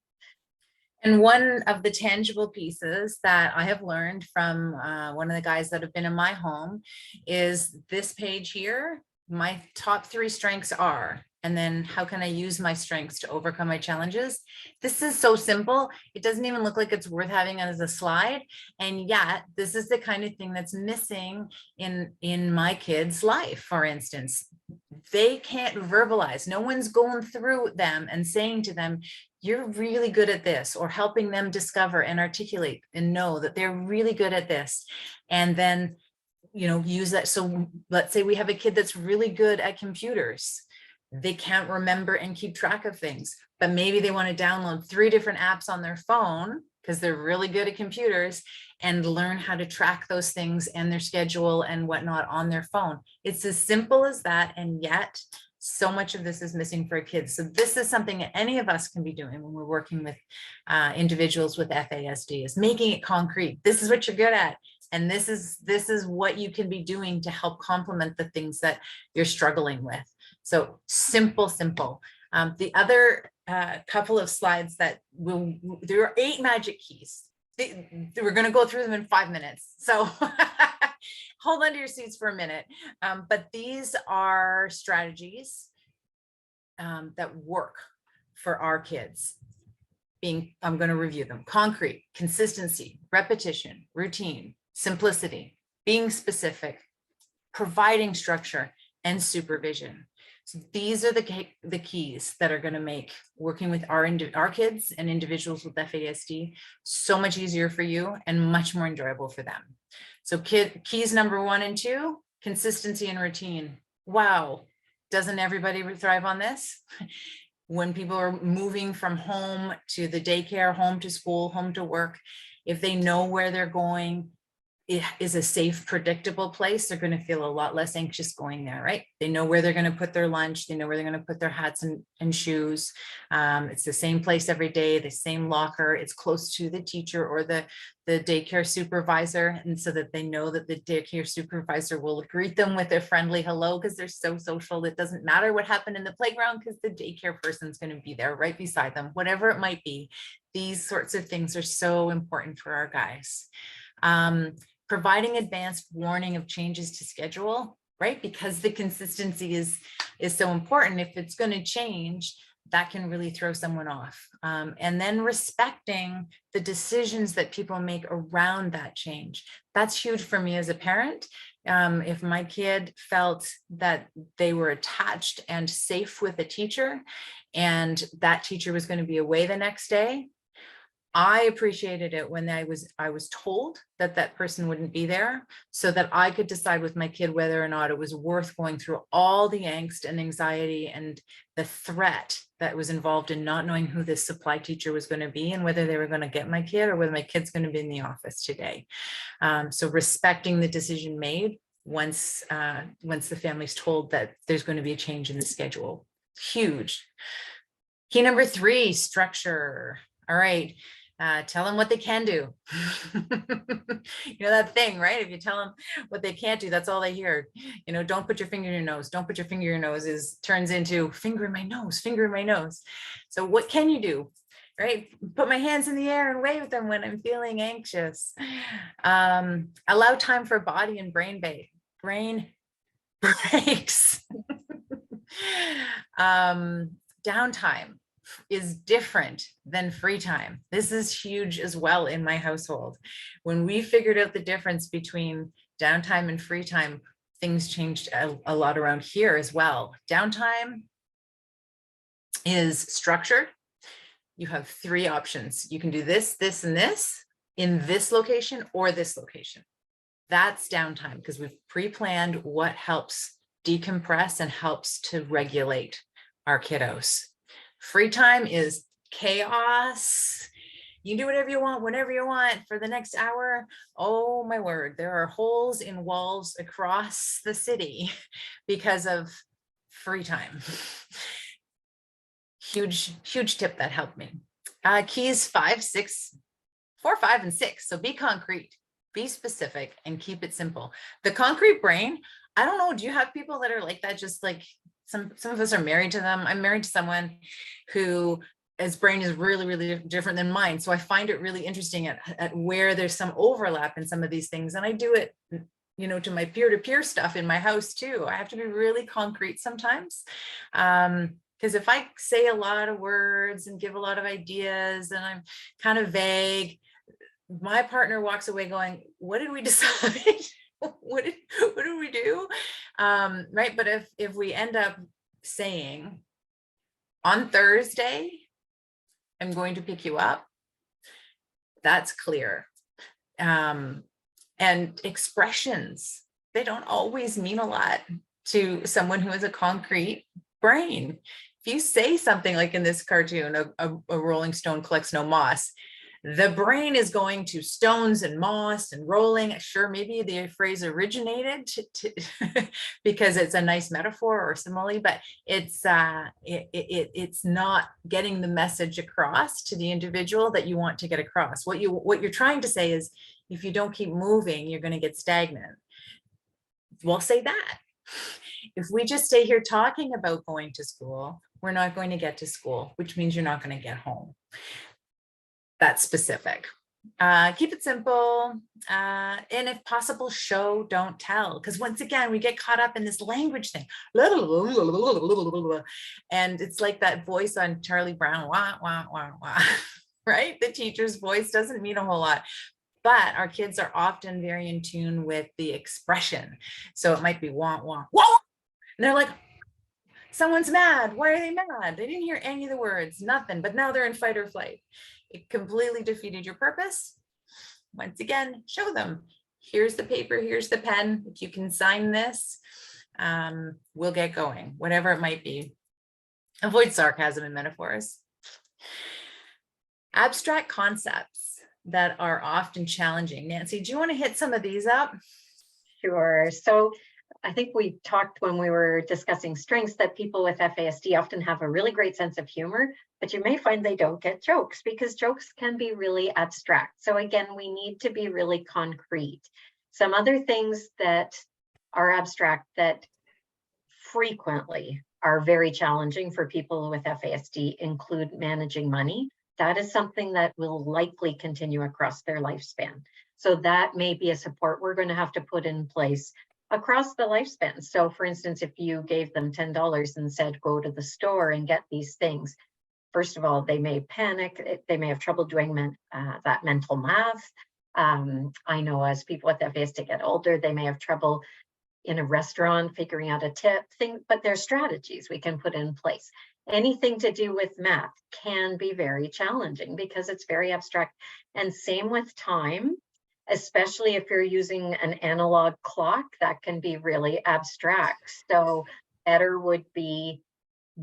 And one of the tangible pieces that I have learned from one of the guys that have been in my home is this page here. My top 3 strengths are, and then how can I use my strengths to overcome my challenges? This is so simple. It doesn't even look like it's worth having as a slide. And yet this is the kind of thing that's missing in my kids' life. For instance, they can't verbalize. No one's going through them and saying to them, you're really good at this, or helping them discover and articulate and know that they're really good at this. And then, you know, use that. So let's say we have a kid that's really good at computers. They can't remember and keep track of things, but maybe they want to download 3 different apps on their phone because they're really good at computers and learn how to track those things and their schedule and whatnot on their phone. It's as simple as that. And yet so much of this is missing for kids. So this is something that any of us can be doing when we're working with individuals with FASD, is making it concrete. This is what you're good at. And this is what you can be doing to help complement the things that you're struggling with. So simple. The other couple of slides that there are 8 magic keys. We're going to go through them in 5 minutes. So hold on to your seats for a minute. But these are strategies that work for our kids. I'm going to review them: concrete, consistency, repetition, routine, simplicity, being specific, providing structure, and supervision. So these are the keys that are going to make working with our kids and individuals with FASD so much easier for you and much more enjoyable for them. So keys number 1 and 2, consistency and routine. Wow, doesn't everybody thrive on this? When people are moving from home to the daycare, home to school, home to work, if they know where they're going, it is a safe, predictable place, they're going to feel a lot less anxious going there, right? They know where they're going to put their lunch. They know where they're going to put their hats and shoes. It's the same place every day, the same locker. It's close to the teacher or the daycare supervisor. And so that they know that the daycare supervisor will greet them with a friendly hello because they're so social. It doesn't matter what happened in the playground because the daycare person's going to be there right beside them, whatever it might be. These sorts of things are so important for our guys. Providing advanced warning of changes to schedule, right? Because the consistency is so important. If it's going to change, that can really throw someone off. And then respecting the decisions that people make around that change. That's huge for me as a parent. If my kid felt that they were attached and safe with a teacher, and that teacher was going to be away the next day, I appreciated it when I was told that person wouldn't be there, so that I could decide with my kid whether or not it was worth going through all the angst and anxiety and the threat that was involved in not knowing who this supply teacher was going to be and whether they were going to get my kid or whether my kid's going to be in the office today. So respecting the decision made once the family's told that there's going to be a change in the schedule. Huge. Key number 3, structure. All right. Tell them what they can do. You know that thing, right? If you tell them what they can't do, that's all they hear. You know, don't put your finger in your nose. Don't put your finger in your nose turns into finger in my nose, finger in my nose. So what can you do? Right? Put my hands in the air and wave them when I'm feeling anxious. Allow time for body and brain breaks. Downtime is different than free time. This is huge as well in my household. When we figured out the difference between downtime and free time, things changed a lot around here as well. Downtime is structured. You have 3 options. You can do this, this, and this in this location or this location. That's downtime because we've pre-planned what helps decompress and helps to regulate our kiddos. Free time is chaos. You do whatever you want, whenever you want for the next hour. Oh my word, there are holes in walls across the city because of free time. Huge tip that helped me. Keys 5, 6, 4, 5, and 6. So be concrete, be specific, and keep it simple. The concrete brain, I don't know, do you have people that are like that? Just like some of us are married to them. I'm married to someone who his brain is really different than mine. So I find it really interesting at where there's some overlap in some of these things. And I do it, you know, to my peer-to-peer stuff in my house too. I have to be really concrete sometimes. Because if I say a lot of words and give a lot of ideas and I'm kind of vague, my partner walks away going, what did we decide? what did we do? Right. But if we end up saying on Thursday, I'm going to pick you up, that's clear. And expressions, they don't always mean a lot to someone who has a concrete brain. If you say something like in this cartoon, a rolling stone collects no moss, the brain is going to stones and moss and rolling. Sure, maybe the phrase originated because it's a nice metaphor or simile, but it's not getting the message across to the individual that you want to get across. What you're trying to say is, if you don't keep moving, you're going to get stagnant. We'll say that. If we just stay here talking about going to school, we're not going to get to school, which means you're not going to get home. That's specific. Keep it simple. And if possible, show, don't tell. Because once again, we get caught up in this language thing. And it's like that voice on Charlie Brown, wah, wah, wah, wah. Right? The teacher's voice doesn't mean a whole lot. But our kids are often very in tune with the expression. So it might be wah, wah, wah. And they're like, someone's mad. Why are they mad? They didn't hear any of the words, nothing, but now they're in fight or flight. It completely defeated your purpose. Once again, show them. Here's the paper, here's the pen. If you can sign this, we'll get going, whatever it might be. Avoid sarcasm and metaphors. Abstract concepts that are often challenging. Nancy, do you want to hit some of these up? Sure. So I think we talked when we were discussing strengths that people with FASD often have a really great sense of humor, but you may find they don't get jokes because jokes can be really abstract. So again, we need to be really concrete. Some other things that are abstract that frequently are very challenging for people with FASD include managing money. That is something that will likely continue across their lifespan. So that may be a support we're going to have to put in place across the lifespan. So for instance, if you gave them $10 and said, go to the store and get these things, first of all, they may panic. They may have trouble doing that mental math. I know as people with FASD get older, they may have trouble in a restaurant figuring out a tip thing, but there's strategies we can put in place. Anything to do with math can be very challenging because it's very abstract. And same with time, especially if you're using an analog clock, that can be really abstract. So better would be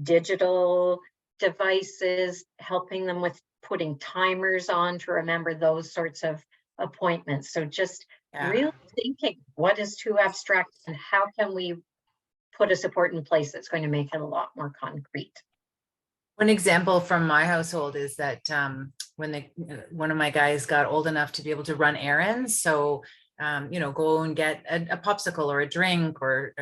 digital devices, helping them with putting timers on to remember those sorts of appointments. So just really thinking what is too abstract and how can we put a support in place that's going to make it a lot more concrete. One example from my household is that when one of my guys got old enough to be able to run errands, so go and get a popsicle or a drink or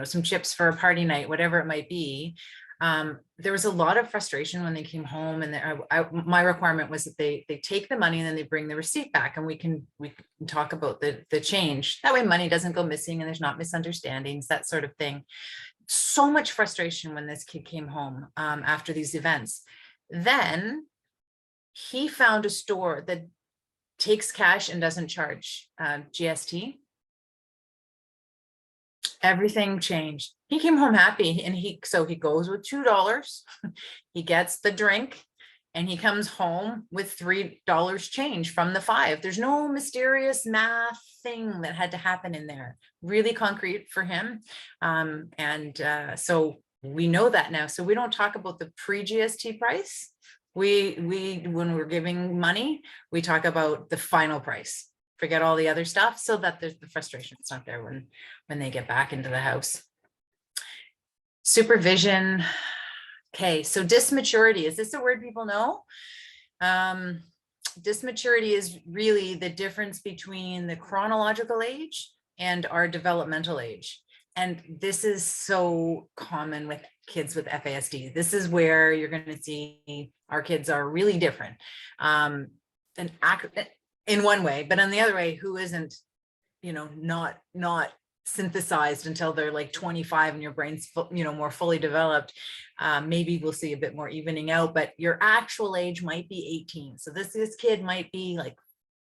some chips for a party night, whatever it might be. There was a lot of frustration when they came home, and my requirement was that they take the money and then they bring the receipt back, and we can talk about the change. That way money doesn't go missing and there's not misunderstandings, that sort of thing. So much frustration when this kid came home after these events. Then he found a store that takes cash and doesn't charge GST. Everything changed. He came home happy, and he goes with $2. He gets the drink and he comes home with $3 change from the 5. There's no mysterious math thing that had to happen in there. Really concrete for him. So we know that now. So we don't talk about the pre-GST price. We when we're giving money, we talk about the final price. Forget all the other stuff, so that there's the frustration. It's not there when they get back into the house. Supervision. Okay, so dysmaturity, is this a word people know? Dysmaturity is really the difference between the chronological age and our developmental age. And this is so common with kids with FASD. This is where you're going to see our kids are really different. And in one way, but on the other way, who isn't, not synthesized until they're like 25 and your brain's more fully developed. Maybe we'll see a bit more evening out, but your actual age might be 18. So this kid might be like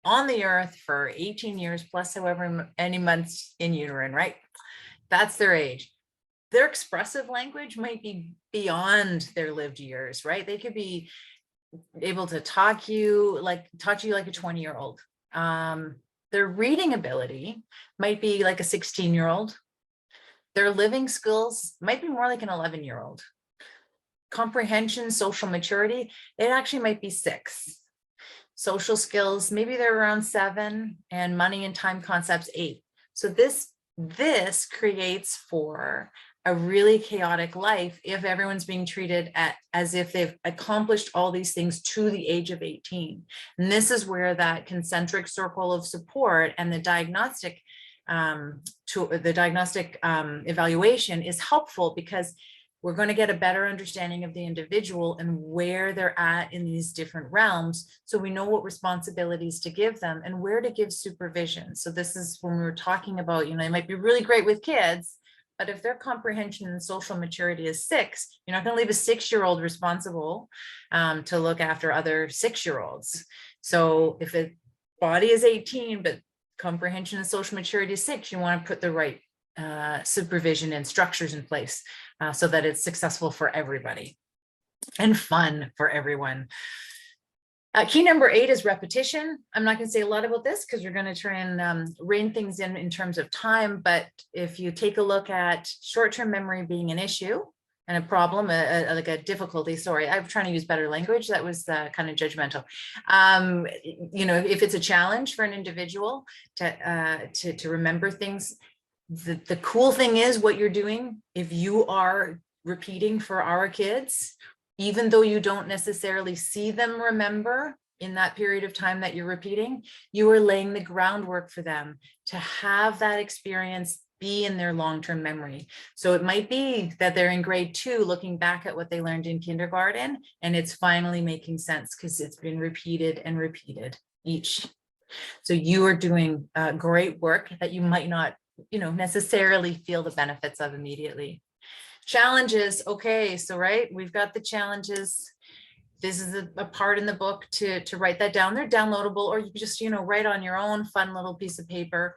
on the earth for 18 years plus however many months in uterine, right? That's their age. Their expressive language might be beyond their lived years, right? They could be able to talk to you like a 20-year-old. Their reading ability might be like a 16-year-old. Their living skills might be more like an 11-year-old. Comprehension, social maturity, it actually might be 6. Social skills, maybe they're around 7, and money and time concepts 8. So this creates for a really chaotic life if everyone's being treated as if they've accomplished all these things to the age of 18. And this is where that concentric circle of support and the diagnostic evaluation is helpful, because we're going to get a better understanding of the individual and where they're at in these different realms. So we know what responsibilities to give them and where to give supervision. So this is when we were talking about, they might be really great with kids, but if their comprehension and social maturity is 6, you're not going to leave a 6-year-old responsible to look after other 6-year-olds. So if a body is 18, but comprehension and social maturity is 6, you want to put the right supervision and structures in place so that it's successful for everybody and fun for everyone. Key number 8 is repetition. I'm not going to say a lot about this because we're going to try and rein things in terms of time. But if you take a look at short-term memory being an issue and a problem, like a difficulty, sorry, I'm trying to use better language. That was kind of judgmental. If it's a challenge for an individual to remember things, the cool thing is what you're doing. If you are repeating for our kids, even though you don't necessarily see them remember in that period of time that you're repeating, you are laying the groundwork for them to have that experience be in their long-term memory. So it might be that they're in grade 2 looking back at what they learned in kindergarten, and it's finally making sense because it's been repeated and repeated each. So you are doing great work that you might not, necessarily feel the benefits of immediately. Challenges. Okay, so we've got the challenges. This is a part in the book to write that down. They're downloadable, or you can just, write on your own fun little piece of paper.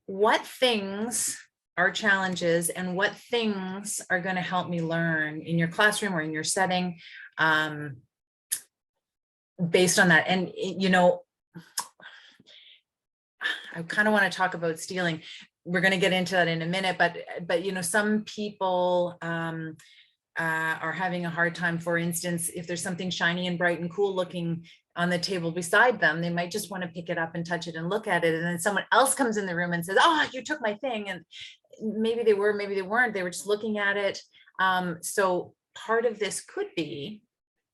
What things are challenges and what things are going to help me learn in your classroom or in your setting based on that? And, I kind of want to talk about stealing. We're going to get into that in a minute, but some people are having a hard time. For instance, if there's something shiny and bright and cool looking on the table beside them, they might just want to pick it up and touch it and look at it. And then someone else comes in the room and says, "Oh, you took my thing." And maybe they were, maybe they weren't. They were just looking at it. So part of this could be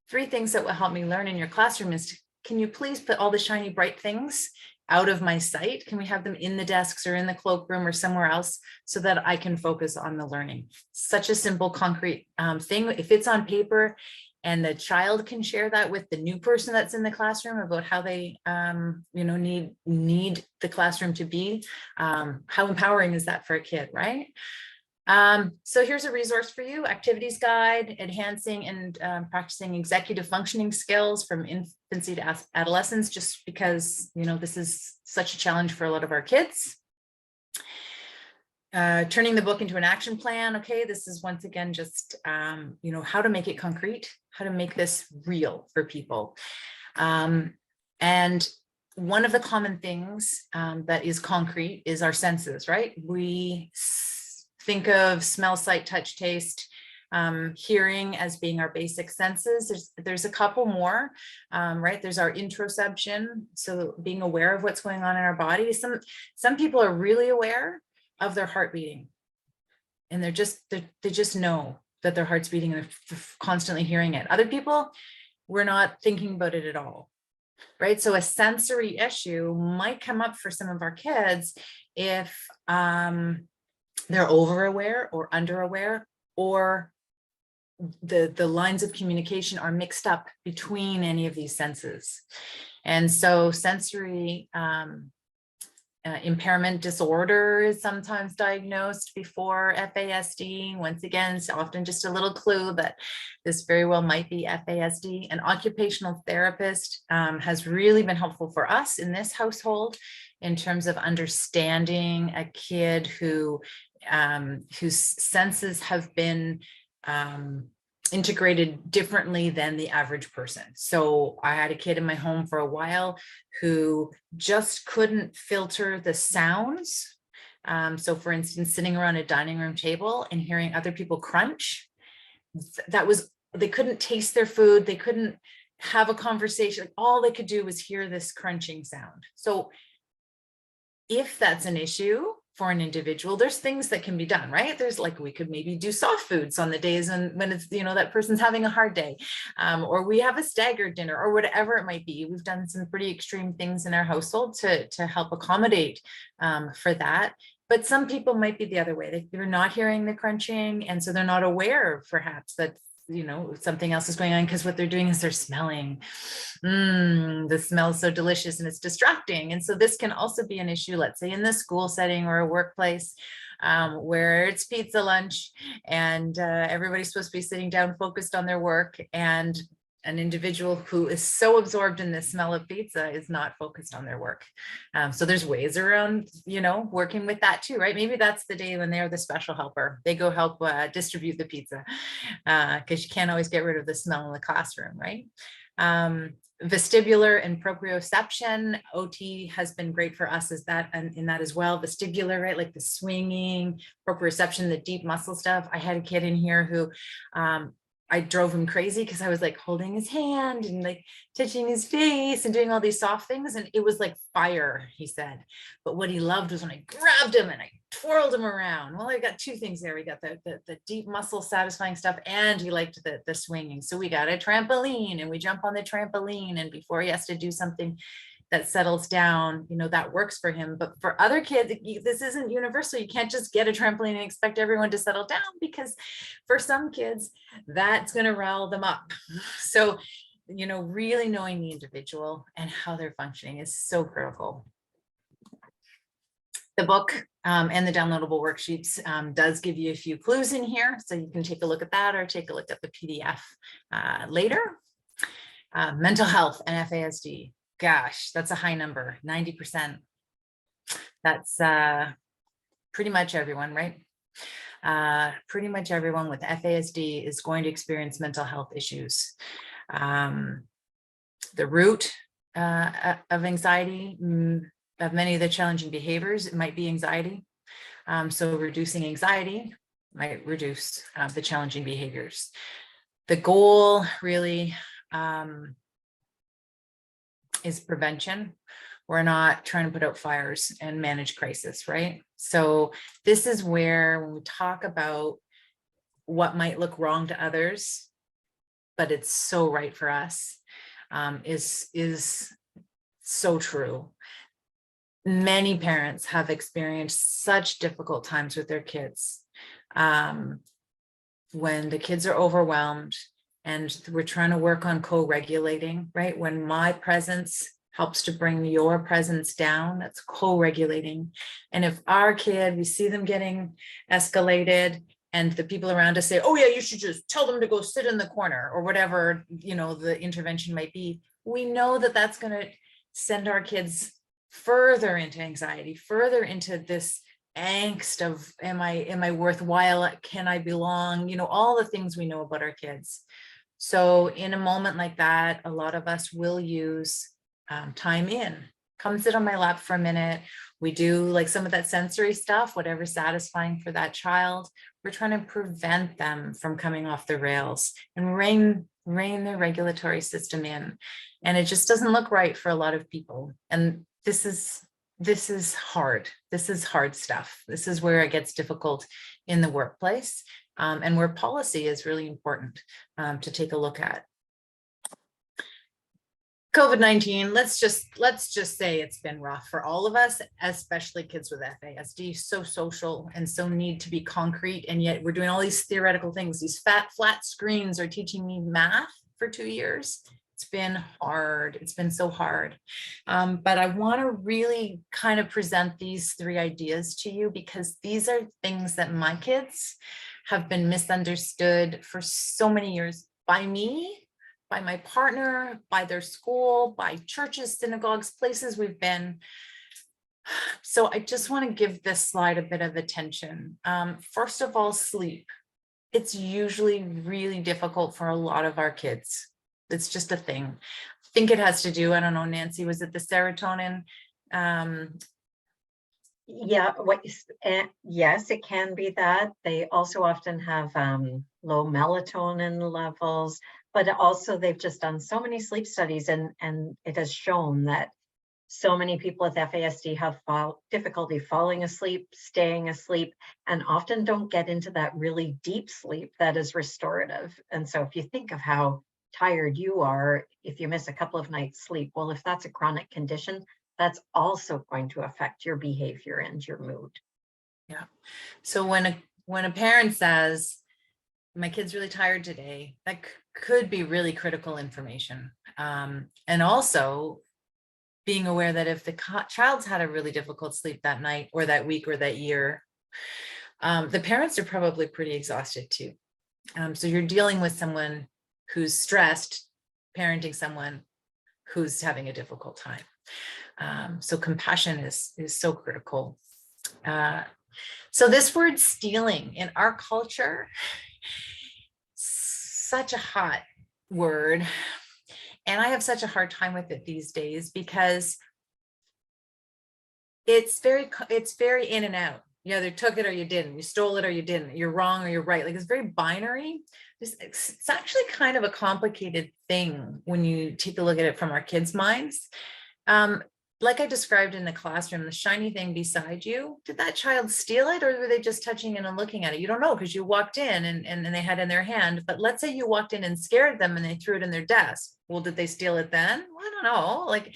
3 things that will help me learn in your classroom is, can you please put all the shiny, bright things out of my sight? Can we have them in the desks or in the cloakroom or somewhere else so that I can focus on the learning? Such a simple, concrete thing. If it's on paper and the child can share that with the new person that's in the classroom about how they, need the classroom to be, how empowering is that for a kid, right? So here's a resource for you: activities guide, enhancing and practicing executive functioning skills from infancy to adolescence, just because, this is such a challenge for a lot of our kids. turning the book into an action plan. Okay, this is once again just how to make it concrete, how to make this real for people. And one of the common things that is concrete is our senses, right? We think of smell, sight, touch, taste, hearing as being our basic senses. There's a couple more, right? There's our interoception, so being aware of what's going on in our body. Some people are really aware of their heart beating, and they just know that their heart's beating and they're constantly hearing it. Other people, we're not thinking about it at all, right? So a sensory issue might come up for some of our kids if they're over aware or under aware, or the lines of communication are mixed up between any of these senses. And so sensory impairment disorder is sometimes diagnosed before FASD. Once again, it's often just a little clue that this very well might be FASD. An occupational therapist has really been helpful for us in this household in terms of understanding a kid whose senses have been integrated differently than the average person. So I had a kid in my home for a while who just couldn't filter the sounds. So for instance, sitting around a dining room table and hearing other people crunch, they couldn't taste their food. They couldn't have a conversation. All they could do was hear this crunching sound. So if that's an issue for an individual, there's things that can be done, right? There's like, we could maybe do soft foods on the days when it's, that person's having a hard day, or we have a staggered dinner or whatever it might be. We've done some pretty extreme things in our household to help accommodate for that. But some people might be the other way. They're not hearing the crunching. And so they're not aware perhaps that something else is going on, because what they're doing is they're smelling. The smell is so delicious and it's distracting. And so this can also be an issue, let's say in the school setting or a workplace, where it's pizza lunch and everybody's supposed to be sitting down focused on their work, and an individual who is so absorbed in the smell of pizza is not focused on their work. So there's ways around, working with that too, right? Maybe that's the day when they're the special helper. They go help distribute the pizza, because you can't always get rid of the smell in the classroom, right? Vestibular and proprioception, OT has been great for us in that as well. Vestibular, right? Like the swinging, proprioception, the deep muscle stuff. I had a kid in here who, I drove him crazy because I was like holding his hand and like touching his face and doing all these soft things. And it was like fire, he said. But what he loved was when I grabbed him and I twirled him around. Well, I got two things there. We got the deep muscle satisfying stuff, and he liked the swinging. So we got a trampoline and we jump on the trampoline. And before he has to do something that settles down, that works for him. But for other kids, this isn't universal. You can't just get a trampoline and expect everyone to settle down, because for some kids, that's going to rile them up. So, really knowing the individual and how they're functioning is so critical. The book and the downloadable worksheets does give you a few clues in here, so you can take a look at that or take a look at the PDF later. Mental health and FASD. Gosh, that's a high number, 90%. That's pretty much everyone, right? Pretty much everyone with FASD is going to experience mental health issues. The root of anxiety, of many of the challenging behaviors, it might be anxiety. So reducing anxiety might reduce the challenging behaviors. The goal really is prevention. We're not trying to put out fires and manage crisis, right? So this is where, when we talk about what might look wrong to others, but it's so right for us, is so true. Many parents have experienced such difficult times with their kids, when the kids are overwhelmed. And we're trying to work on co-regulating, right? When my presence helps to bring your presence down, that's co-regulating. And if our kid, we see them getting escalated, and the people around us say, oh yeah, you should just tell them to go sit in the corner, or whatever, the intervention might be, we know that that's going to send our kids further into anxiety, further into this angst of, am I worthwhile? Can I belong? You know, all the things we know about our kids. So in a moment like that, a lot of us will use time in. Come sit on my lap for a minute. We do like some of that sensory stuff, whatever's satisfying for that child. We're trying to prevent them from coming off the rails and rein their regulatory system in. And it just doesn't look right for a lot of people. And this is hard. This is hard stuff. This is where it gets difficult in the workplace, and where policy is really important to take a look at. COVID-19, let's just say it's been rough for all of us, especially kids with FASD, so social and so need to be concrete. And yet we're doing all these theoretical things. These flat screens are teaching me math for 2 years. It's been hard. It's been so hard. But I want to really kind of present these 3 ideas to you, because these are things that my kids have been misunderstood for so many years by me, by my partner, by their school, by churches, synagogues, places we've been. So I just want to give this slide a bit of attention. First of all, sleep. It's usually really difficult for a lot of our kids. It's just a thing. I think it has to do, I don't know, Nancy, was it the serotonin? Yeah, yes, it can be that. They also often have low melatonin levels, but also they've just done so many sleep studies, and it has shown that so many people with FASD have difficulty falling asleep, staying asleep, and often don't get into that really deep sleep that is restorative. And so if you think of how tired you are if you miss a couple of nights sleep, well, if that's a chronic condition, that's also going to affect your behavior and your mood. Yeah. So when a parent says, my kid's really tired today, that could be really critical information. And also being aware that if the child's had a really difficult sleep that night or that week or that year, the parents are probably pretty exhausted too. So you're dealing with someone who's stressed, parenting someone who's having a difficult time. So compassion is so critical. So this word stealing in our culture, such a hot word. And I have such a hard time with it these days because it's very in and out. You either took it or you didn't. You stole it or you didn't. You're wrong or you're right. Like, it's very binary. It's actually kind of a complicated thing when you take a look at it from our kids' minds. Like I described in the classroom, the shiny thing beside you, did that child steal it, or were they just touching it and looking at it? You don't know, because you walked in and they had it in their hand. But let's say you walked in and scared them and they threw it in their desk. Well, did they steal it then? Well, I don't know. Like,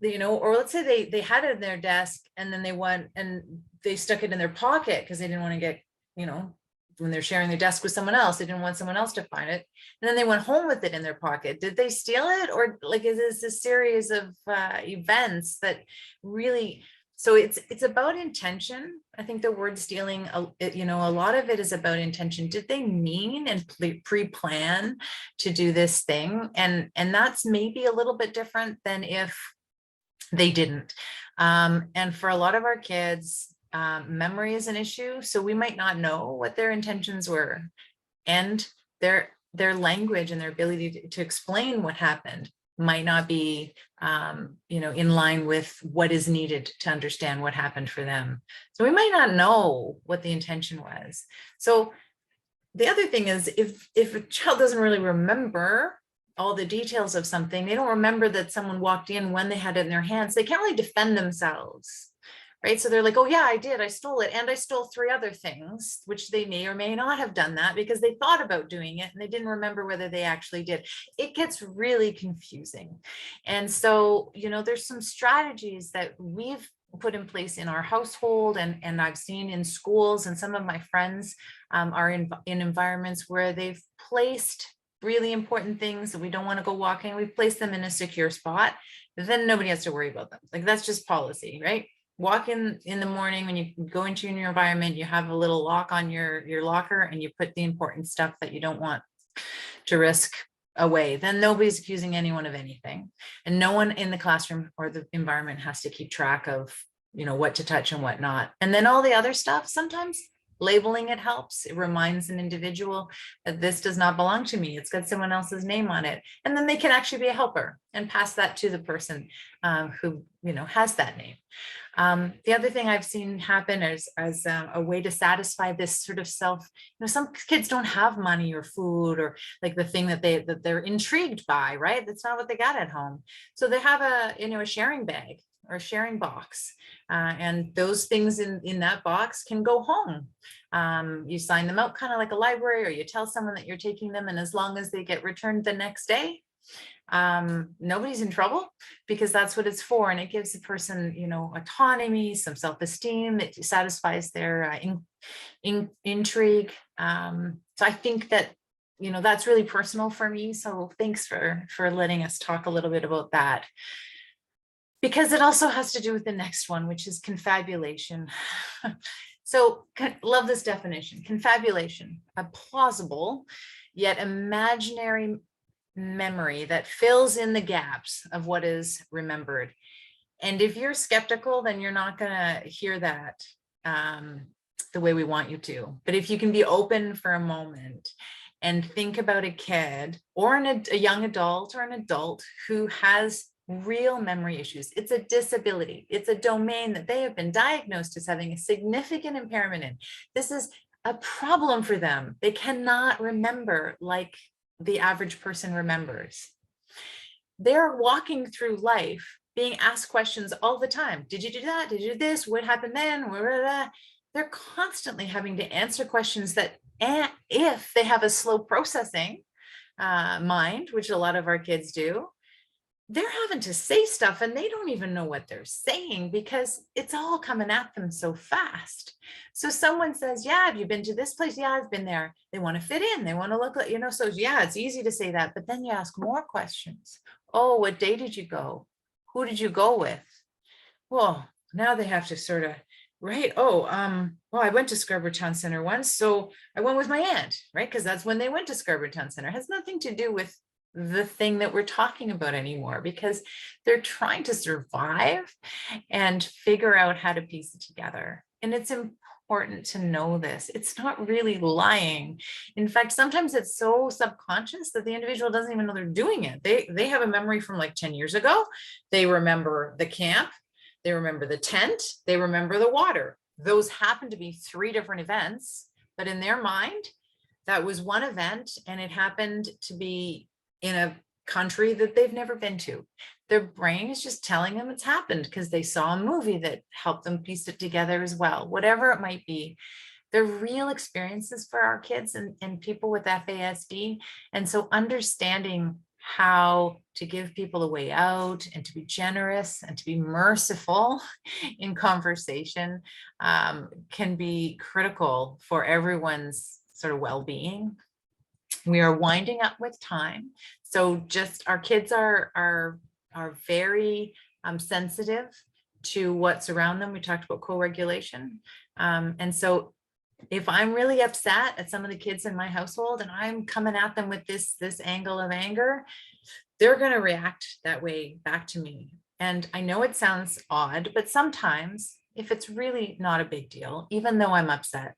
you know, or let's say they had it in their desk and then they went and they stuck it in their pocket because they didn't want to get, you know, when they're sharing their desk with someone else, they didn't want someone else to find it. And then they went home with it in their pocket. Did they steal it? Or like, is this a series of events that really, so it's about intention. I think the word stealing, you know, a lot of it is about intention. Did they mean and pre-plan to do this thing? And that's maybe a little bit different than if they didn't. And for a lot of our kids, memory is an issue. So we might not know what their intentions were, and their language and their ability to explain what happened might not be, you know, in line with what is needed to understand what happened for them. So we might not know what the intention was. So the other thing is, if a child doesn't really remember all the details of something, they don't remember that someone walked in when they had it in their hands, they can't really defend themselves. Right. So they're like, oh, yeah, I did. I stole it. And I stole 3 other things, which they may or may not have done that because they thought about doing it and they didn't remember whether they actually did. It gets really confusing. And so, you know, there's some strategies that we've put in place in our household and I've seen in schools, and some of my friends are in environments where they've placed really important things that we don't want to go walking. We place them in a secure spot. Then nobody has to worry about them. Like, that's just policy, right? Walk in the morning when you go into your environment, you have a little lock on your locker and you put the important stuff that you don't want to risk away. Then nobody's accusing anyone of anything. And no one in the classroom or the environment has to keep track of what to touch and what not. And then all the other stuff, sometimes labeling it helps. It reminds an individual that this does not belong to me. It's got someone else's name on it. And then they can actually be a helper and pass that to the person who, has that name. The other thing I've seen happen is as a way to satisfy this sort of self, some kids don't have money or food or like the thing that they're intrigued by, right? That's not what they got at home. So they have a sharing bag or sharing box. And those things in that box can go home. You sign them out kind of like a library, or you tell someone that you're taking them. And as long as they get returned the next day, nobody's in trouble, because that's what it's for. And it gives the person, autonomy, some self-esteem. It satisfies their intrigue. So I think that, that's really personal for me. So thanks for letting us talk a little bit about that, because it also has to do with the next one, which is confabulation. So love this definition. Confabulation, a plausible yet imaginary memory that fills in the gaps of what is remembered. And if you're skeptical, then you're not going to hear that the way we want you to. But if you can be open for a moment and think about a kid or a young adult or an adult who has real memory issues, it's a disability, it's a domain that they have been diagnosed as having a significant impairment in. This is a problem for them. They cannot remember like the average person remembers. They're walking through life being asked questions all the time. Did you do that? Did you do this? What happened then? They're constantly having to answer questions that, if they have a slow processing mind, which a lot of our kids do, they're having to say stuff and they don't even know what they're saying because it's all coming at them so fast. So someone says, yeah, have you been to this place? Yeah, I've been there. They want to fit in. They want to look like, so yeah, it's easy to say that. But then you ask more questions. Oh, what day did you go? Who did you go with? Well, now they have to sort of, right. Oh, well, I went to Scarborough Town Center once. So I went with my aunt, right? Because that's when they went to Scarborough Town Center. It has nothing to do with the thing that we're talking about anymore, because they're trying to survive and figure out how to piece it together. And it's important to know this. It's not really lying. In fact, sometimes it's so subconscious that the individual doesn't even know they're doing it. They have a memory from like 10 years ago. They remember the camp. They remember the tent. They remember the water. Those happen to be 3 different events, but in their mind, that was one event, and it happened to be in a country that they've never been to. Their brain is just telling them it's happened because they saw a movie that helped them piece it together as well. Whatever it might be, they're real experiences for our kids and people with FASD. And so understanding how to give people a way out and to be generous and to be merciful in conversation can be critical for everyone's sort of well-being. We are winding up with time. So just our kids are very sensitive to what's around them. We talked about co-regulation. And so if I'm really upset at some of the kids in my household and I'm coming at them with this angle of anger, they're going to react that way back to me. And I know it sounds odd, but sometimes if it's really not a big deal, even though I'm upset,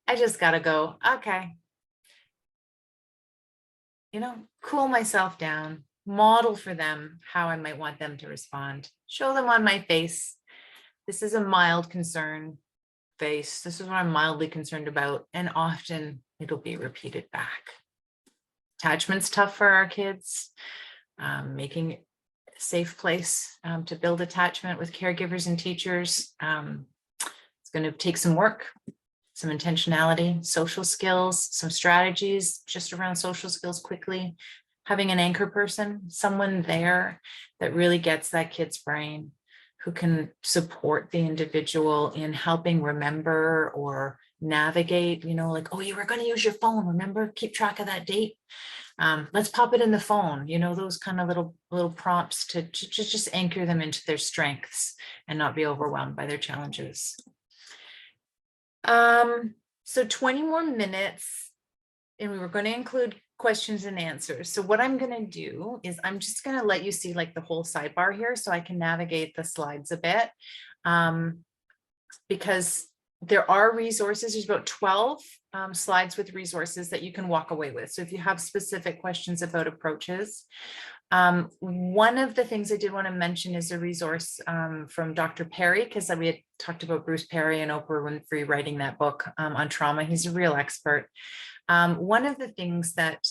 I just got to go, okay, cool myself down, model for them how I might want them to respond, show them on my face, this is a mild concern face, this is what I'm mildly concerned about, and often it'll be repeated back. Attachment's tough for our kids, making a safe place to build attachment with caregivers and teachers. It's going to take some work, some intentionality, social skills, some strategies just around social skills quickly, having an anchor person, someone there that really gets that kid's brain, who can support the individual in helping remember or navigate, like, oh, you were going to use your phone, remember, keep track of that date. Let's pop it in the phone, those kind of little prompts to just anchor them into their strengths and not be overwhelmed by their challenges. So 20 more minutes, and we were going to include questions and answers. So what I'm going to do is I'm just going to let you see like the whole sidebar here so I can navigate the slides a bit. because there are resources. There's about 12 slides with resources that you can walk away with. So if you have specific questions about approaches, one of the things I did want to mention is a resource from Dr. Perry, because we had talked about Bruce Perry and Oprah Winfrey writing that book on trauma. He's a real expert. One of the things that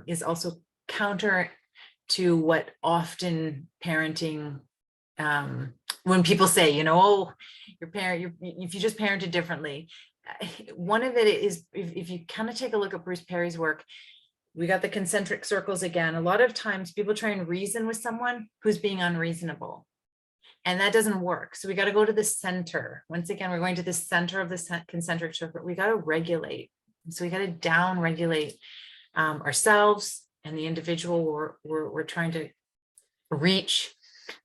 is also counter to what often parenting, when people say, you know, oh, your parent, if you just parented differently, one of it is, if you kind of take a look at Bruce Perry's work, we got the concentric circles again. A lot of times people try and reason with someone who's being unreasonable, and that doesn't work. So we got to go to the center. Once again, we're going to the center of the concentric circle. We got to regulate. So we got to down regulate ourselves and the individual we're trying to reach.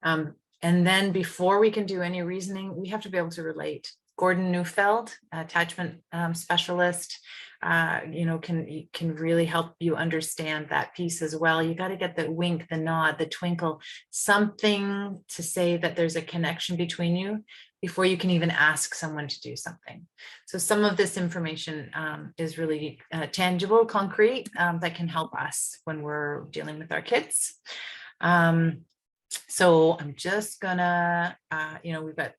And then before we can do any reasoning, we have to be able to relate. Gordon Neufeld, attachment specialist, you know, can really help you understand that piece as well. You got to get the wink, the nod, the twinkle, something to say that there's a connection between you before you can even ask someone to do something. So some of this information is really tangible, concrete, that can help us when we're dealing with our kids. So I'm just gonna, you know, we've got,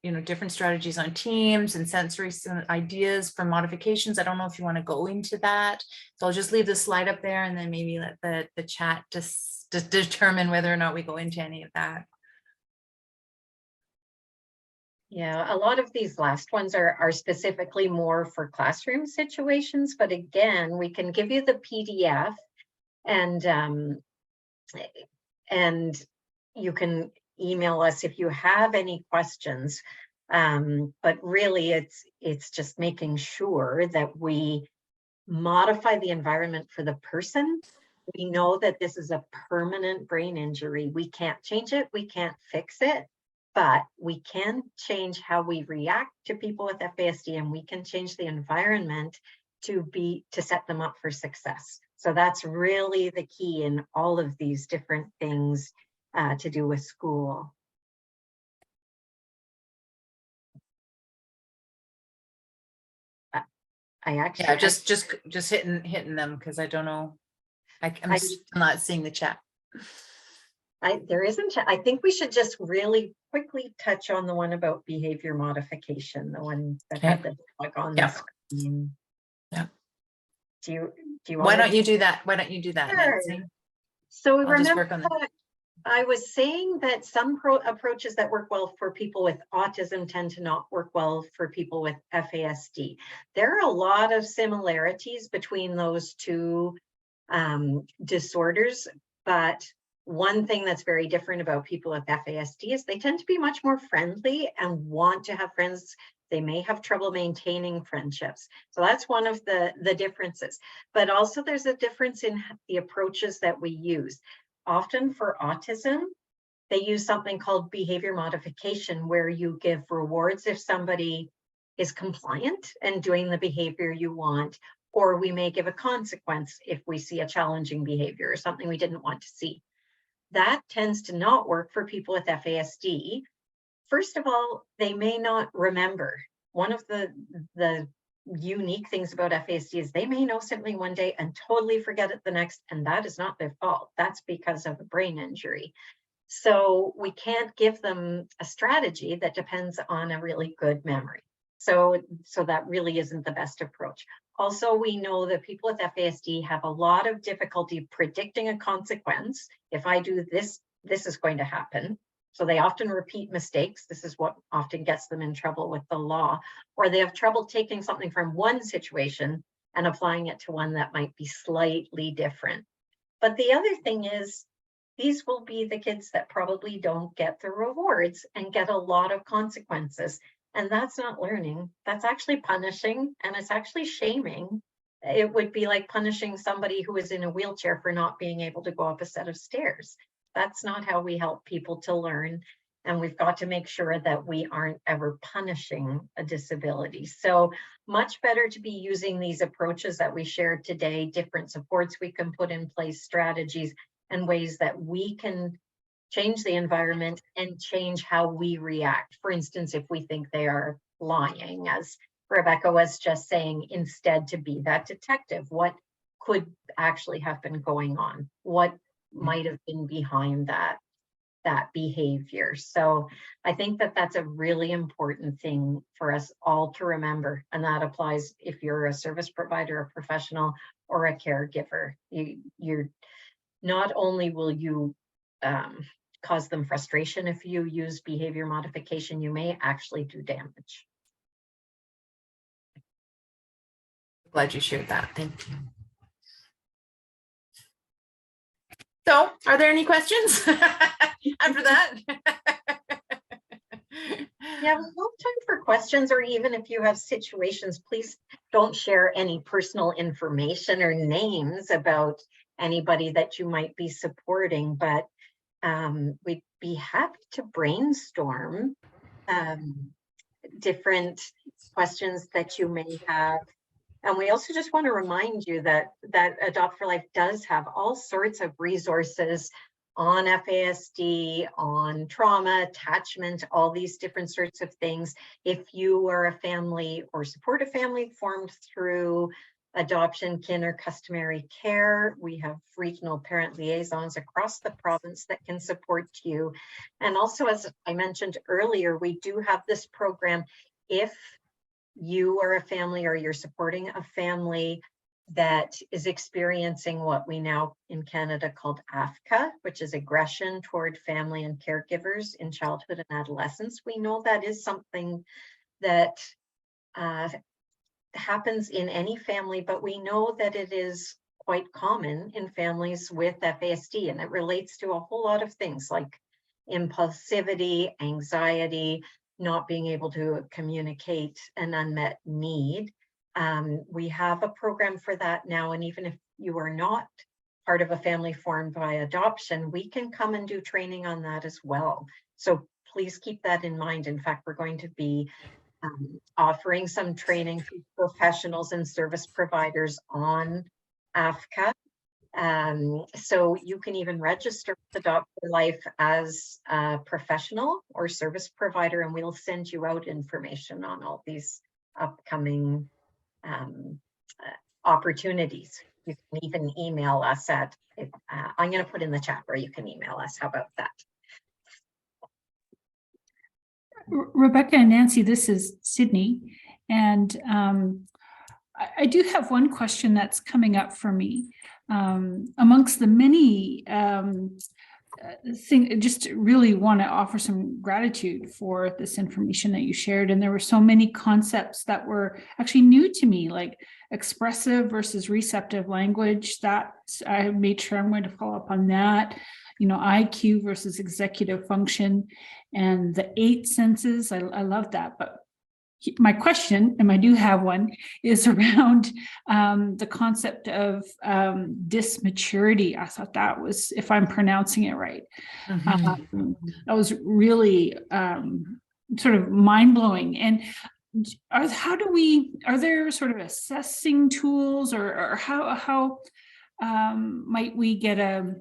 you know, different strategies on teams and sensory ideas for modifications. I don't know if you want to go into that. So I'll just leave the slide up there and then maybe let the chat just determine whether or not we go into any of that. Yeah, a lot of these last ones are specifically more for classroom situations, but again, we can give you the PDF and you can email us if you have any questions. But really it's just making sure that we modify the environment for the person. We know that this is a permanent brain injury. We can't change it, we can't fix it, but we can change how we react to people with FASD, and we can change the environment to set them up for success. So that's really the key in all of these different things to do with school. I actually, yeah, just hitting them, because I don't know. I'm not seeing the chat. There isn't. I think we should just really quickly touch on the one about behavior modification, the one that had the dog on the screen. Yeah. Do you want? Why don't you do that? Why don't you do that, Sure. Nancy? So I'll just work on remember, I was saying that some approaches that work well for people with autism tend to not work well for people with FASD. There are a lot of similarities between those two disorders, but one thing that's very different about people with FASD is they tend to be much more friendly and want to have friends. They may have trouble maintaining friendships. So that's one of the differences. But also there's a difference in the approaches that we use. Often for autism, they use something called behavior modification, where you give rewards if somebody is compliant and doing the behavior you want, or we may give a consequence if we see a challenging behavior or something we didn't want to see. That tends to not work for people with FASD. First of all, they may not remember. One of the unique things about FASD is they may know something one day and totally forget it the next, and that is not their fault. That's because of a brain injury. So we can't give them a strategy that depends on a really good memory. So that really isn't the best approach. Also, we know that people with FASD have a lot of difficulty predicting a consequence. If I do this, this is going to happen. So they often repeat mistakes. This is what often gets them in trouble with the law, or they have trouble taking something from one situation and applying it to one that might be slightly different. But the other thing is, these will be the kids that probably don't get the rewards and get a lot of consequences. And that's not learning, that's actually punishing, and it's actually shaming. It would be like punishing somebody who is in a wheelchair for not being able to go up a set of stairs. That's not how we help people to learn. And we've got to make sure that we aren't ever punishing a disability. So much better to be using these approaches that we shared today, different supports we can put in place, strategies, and ways that we can change the environment, and change how we react. For instance, if we think they are lying, as Rebecca was just saying, instead to be that detective, what could actually have been going on? What might have been behind that behavior? So I think that that's a really important thing for us all to remember. And that applies if you're a service provider, a professional, or a caregiver. You're not only will you cause them frustration if you use behavior modification, you may actually do damage. Glad you shared that. Thank you. So, are there any questions after that? Yeah, we have time for questions, or even if you have situations, please don't share any personal information or names about anybody that you might be supporting, but we'd be happy to brainstorm different questions that you may have. And we also just want to remind you that Adopt for Life does have all sorts of resources on FASD, on trauma, attachment, all these different sorts of things. If you are a family or support a family formed through adoption, kin, or customary care, we have regional parent liaisons across the province that can support you. And also, as I mentioned earlier, we do have this program if you are a family or you're supporting a family that is experiencing what we now in Canada called AFCA, which is aggression toward family and caregivers in childhood and adolescence. We know that is something that happens in any family, but we know that it is quite common in families with FASD, and it relates to a whole lot of things like impulsivity, anxiety, not being able to communicate an unmet need. We have a program for that now, and even if you are not part of a family formed by adoption, we can come and do training on that as well. So please keep that in mind. In fact, we're going to be offering some training to professionals and service providers on AFCA. So you can even register with Adopt for Life as a professional or service provider, and we'll send you out information on all these upcoming opportunities. You can even email us at, I'm going to put in the chat where you can email us. How about that? Rebecca and Nancy, this is Sydney, and I do have one question that's coming up for me. Amongst the many just really want to offer some gratitude for this information that you shared. And there were so many concepts that were actually new to me, like expressive versus receptive language. That I made sure I'm going to follow up on that. You know, IQ versus executive function, and the 8 senses. I love that. But my question, and I do have one, is around the concept of dysmaturity. I thought that was, if I'm pronouncing it right, that was really sort of mind-blowing. And are there sort of assessing tools, or how might we get a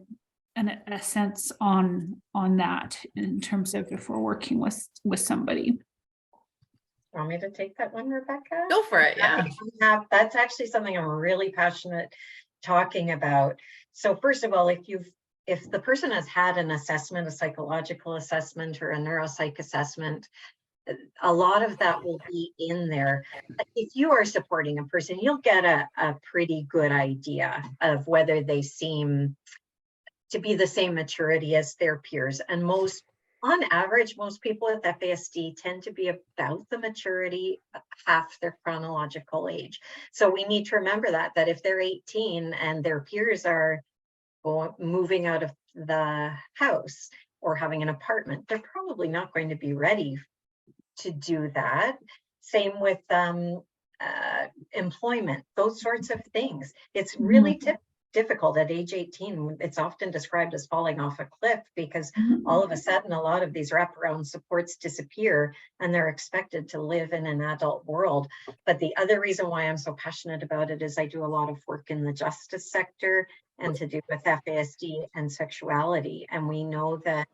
sense on that in terms of if we're working with somebody? Want me to take that one, Rebecca? Go for it. Yeah. That's actually something I'm really passionate talking about. So first of all, if the person has had an assessment, a psychological assessment or a neuropsych assessment, a lot of that will be in there. If you are supporting a person, you'll get a pretty good idea of whether they seem to be the same maturity as their peers. And on average, most people with FASD tend to be about the maturity half their chronological age. So we need to remember that if they're 18 and their peers are moving out of the house or having an apartment, they're probably not going to be ready to do that. Same with employment, those sorts of things. It's really difficult at age 18. It's often described as falling off a cliff, because all of a sudden a lot of these wraparound supports disappear and they're expected to live in an adult world. But the other reason why I'm so passionate about it is I do a lot of work in the justice sector and to do with FASD and sexuality. And we know that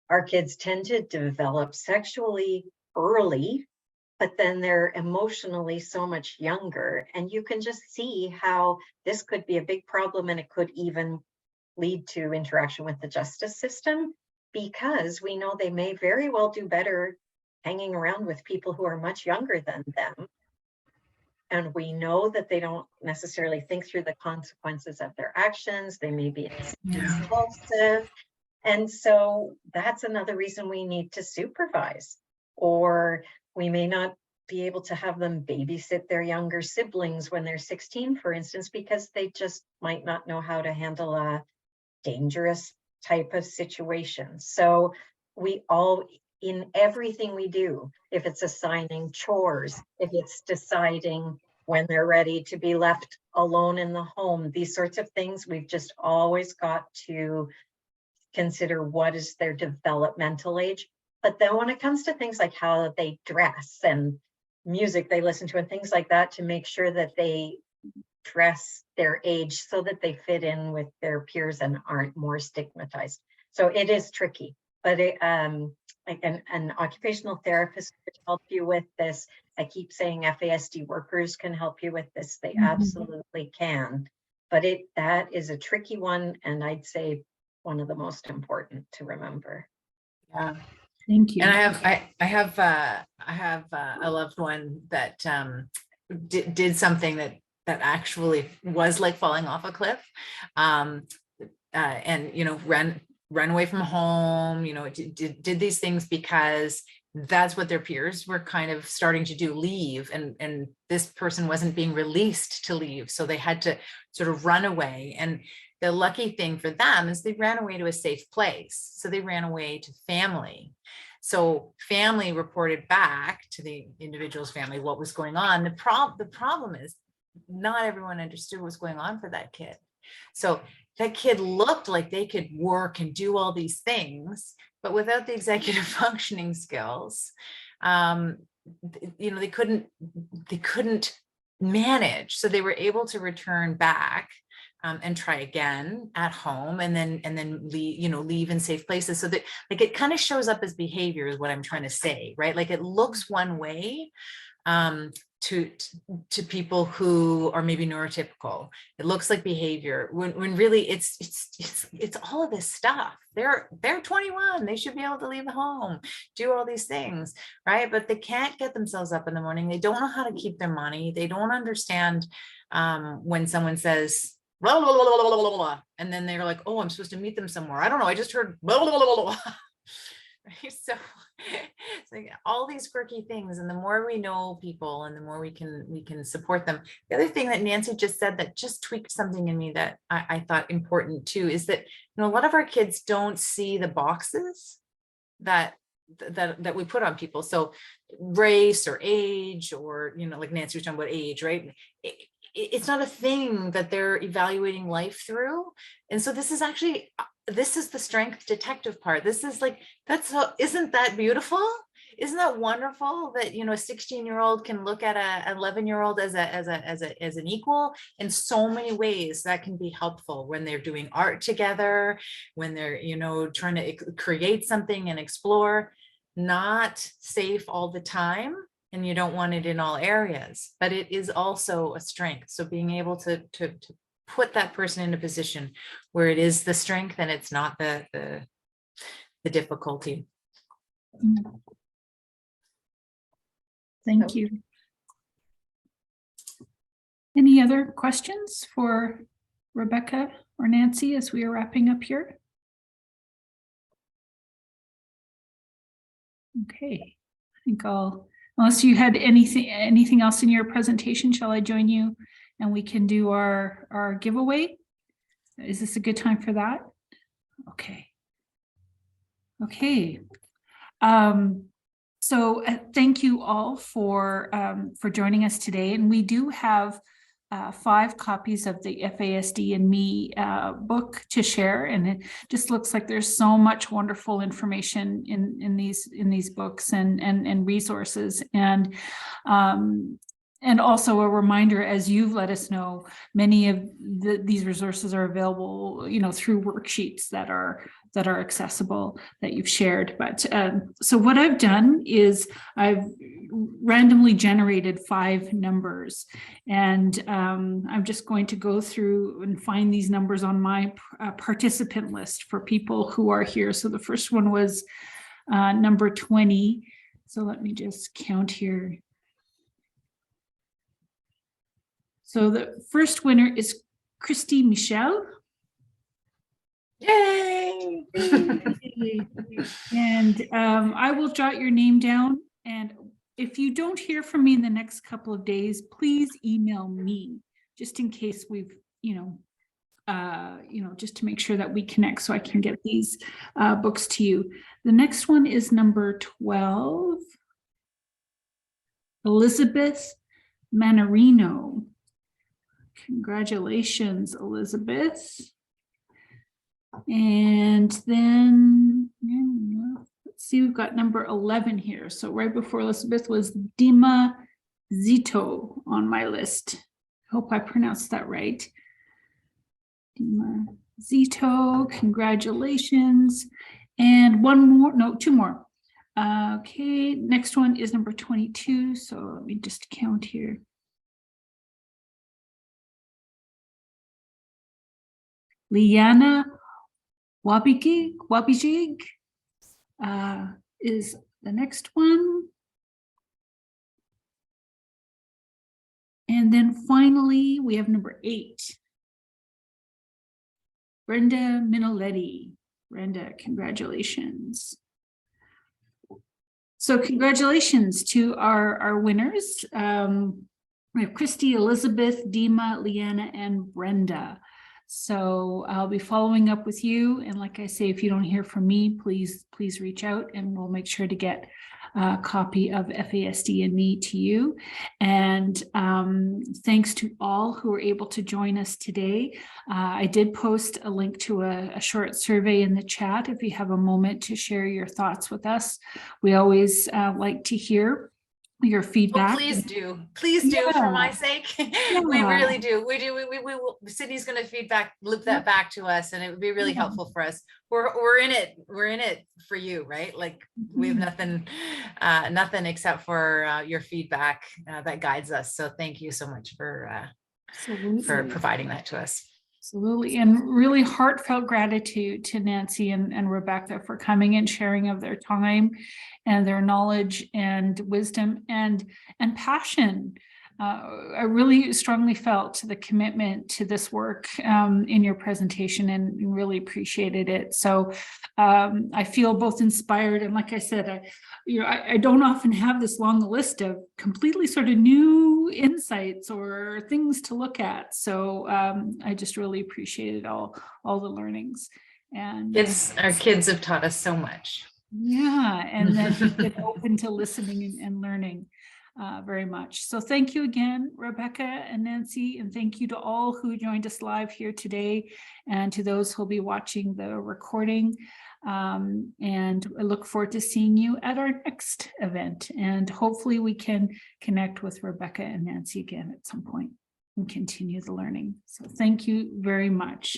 Our kids tend to develop sexually early, but then they're emotionally so much younger. And you can just see how this could be a big problem, and it could even lead to interaction with the justice system, because we know they may very well do better hanging around with people who are much younger than them. And we know that they don't necessarily think through the consequences of their actions. They may be impulsive. And so that's another reason we need to supervise. Or we may not be able to have them babysit their younger siblings when they're 16, for instance, because they just might not know how to handle a dangerous type of situation. So we all, in everything we do, if it's assigning chores, if it's deciding when they're ready to be left alone in the home, these sorts of things, we've just always got to consider what is their developmental age. But then when it comes to things like how they dress and music they listen to and things like that, to make sure that they dress their age so that they fit in with their peers and aren't more stigmatized. So it is tricky, but an occupational therapist could help you with this. I keep saying FASD workers can help you with this. They absolutely can, but that is a tricky one, and I'd say one of the most important to remember. Yeah. Thank you. And I have a loved one that did something that actually was like falling off a cliff, and ran away from home. Did these things because that's what their peers were kind of starting to do, leave, and this person wasn't being released to leave, so they had to sort of run away. And the lucky thing for them is they ran away to a safe place. So they ran away to family. So family reported back to the individual's family what was going on. The problem is not everyone understood what was going on for that kid. So that kid looked like they could work and do all these things, but without the executive functioning skills, they couldn't manage. So they were able to return back and try again at home, and then leave in safe places. So that, like, it kind of shows up as behavior is what I'm trying to say, right? Like, it looks one way to people who are maybe neurotypical. It looks like behavior when really it's all of this stuff. They're 21, they should be able to leave the home, do all these things, right? But they can't get themselves up in the morning. They don't know how to keep their money. They don't understand when someone says blah, blah, blah, blah, blah, blah, blah, and then they're like, oh, I'm supposed to meet them somewhere. I don't know, I just heard blah, blah, blah, blah, blah. Right? So it's like all these quirky things, and the more we know people and the more we can support them. The other thing that Nancy just said that just tweaked something in me that I thought important too is that a lot of our kids don't see the boxes that we put on people. So race or age, or like Nancy was talking about age, right? It's not a thing that they're evaluating life through. And so this is the strength detective part. This is like, isn't that beautiful? Isn't that wonderful that, a 16-year-old can look at an 11-year-old as an equal in so many ways that can be helpful when they're doing art together, when they're, trying to create something and explore. Not safe all the time, and you don't want it in all areas, but it is also a strength. So being able to put that person in a position where it is the strength and it's not the difficulty. Thank you. Any other questions for Rebecca or Nancy as we are wrapping up here? Okay, I think unless you had anything else in your presentation, shall I join you and we can do our giveaway? Is this a good time for that? Okay. Okay. So thank you all for joining us today. And we do have 5 copies of the FASD and Me book to share, and it just looks like there's so much wonderful information in these books and resources, and also a reminder, as you've let us know, many of these resources are available, through worksheets that are that are accessible that you've shared. But so what I've done is I've randomly generated 5 numbers, and I'm just going to go through and find these numbers on my participant list for people who are here. So the first one was number 20. So let me just count here. So the first winner is Christy Michelle. Yay! And I will jot your name down. And if you don't hear from me in the next couple of days, please email me, just in case we've, just to make sure that we connect so I can get these books to you. The next one is number 12, Elizabeth Manarino. Congratulations, Elizabeth. And then, let's see, we've got number 11 here. So right before Elizabeth was Dima Zito on my list. Hope I pronounced that right. Dima Zito, congratulations. And two more. Okay, next one is number 22. So let me just count here. Liana Wabijig is the next one. And then finally, we have number 8. Brenda Minoletti. Brenda, congratulations. So congratulations to our winners. We have Christy, Elizabeth, Dima, Leanna, and Brenda. So I'll be following up with you. And like I say, if you don't hear from me, please reach out and we'll make sure to get a copy of FASD and me to you. And thanks to all who were able to join us today. I did post a link to a short survey in the chat if you have a moment to share your thoughts with us. We always like to hear your feedback. Oh, please do for my sake. We really do. We will. Sydney's going to loop that back to us, and it would be really helpful for us. We're in it for you, right? Like we have nothing except for your feedback that guides us. So thank you so much for providing that to us. Absolutely. And really heartfelt gratitude to Nancy and Rebecca for coming and sharing of their time and their knowledge and wisdom and passion. I really strongly felt the commitment to this work in your presentation and really appreciated it. So I feel both inspired and, like I said, I don't often have this long list of completely sort of new insights or things to look at. So I just really appreciated all the learnings. And our kids have taught us so much. Yeah, and then been open to listening and learning very much. So thank you again, Rebecca and Nancy, and thank you to all who joined us live here today and to those who'll be watching the recording. And I look forward to seeing you at our next event. And hopefully we can connect with Rebecca and Nancy again at some point and continue the learning. So thank you very much.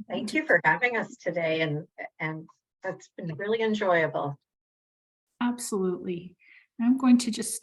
Thank you for having us today. And that's been really enjoyable. Absolutely. I'm going to just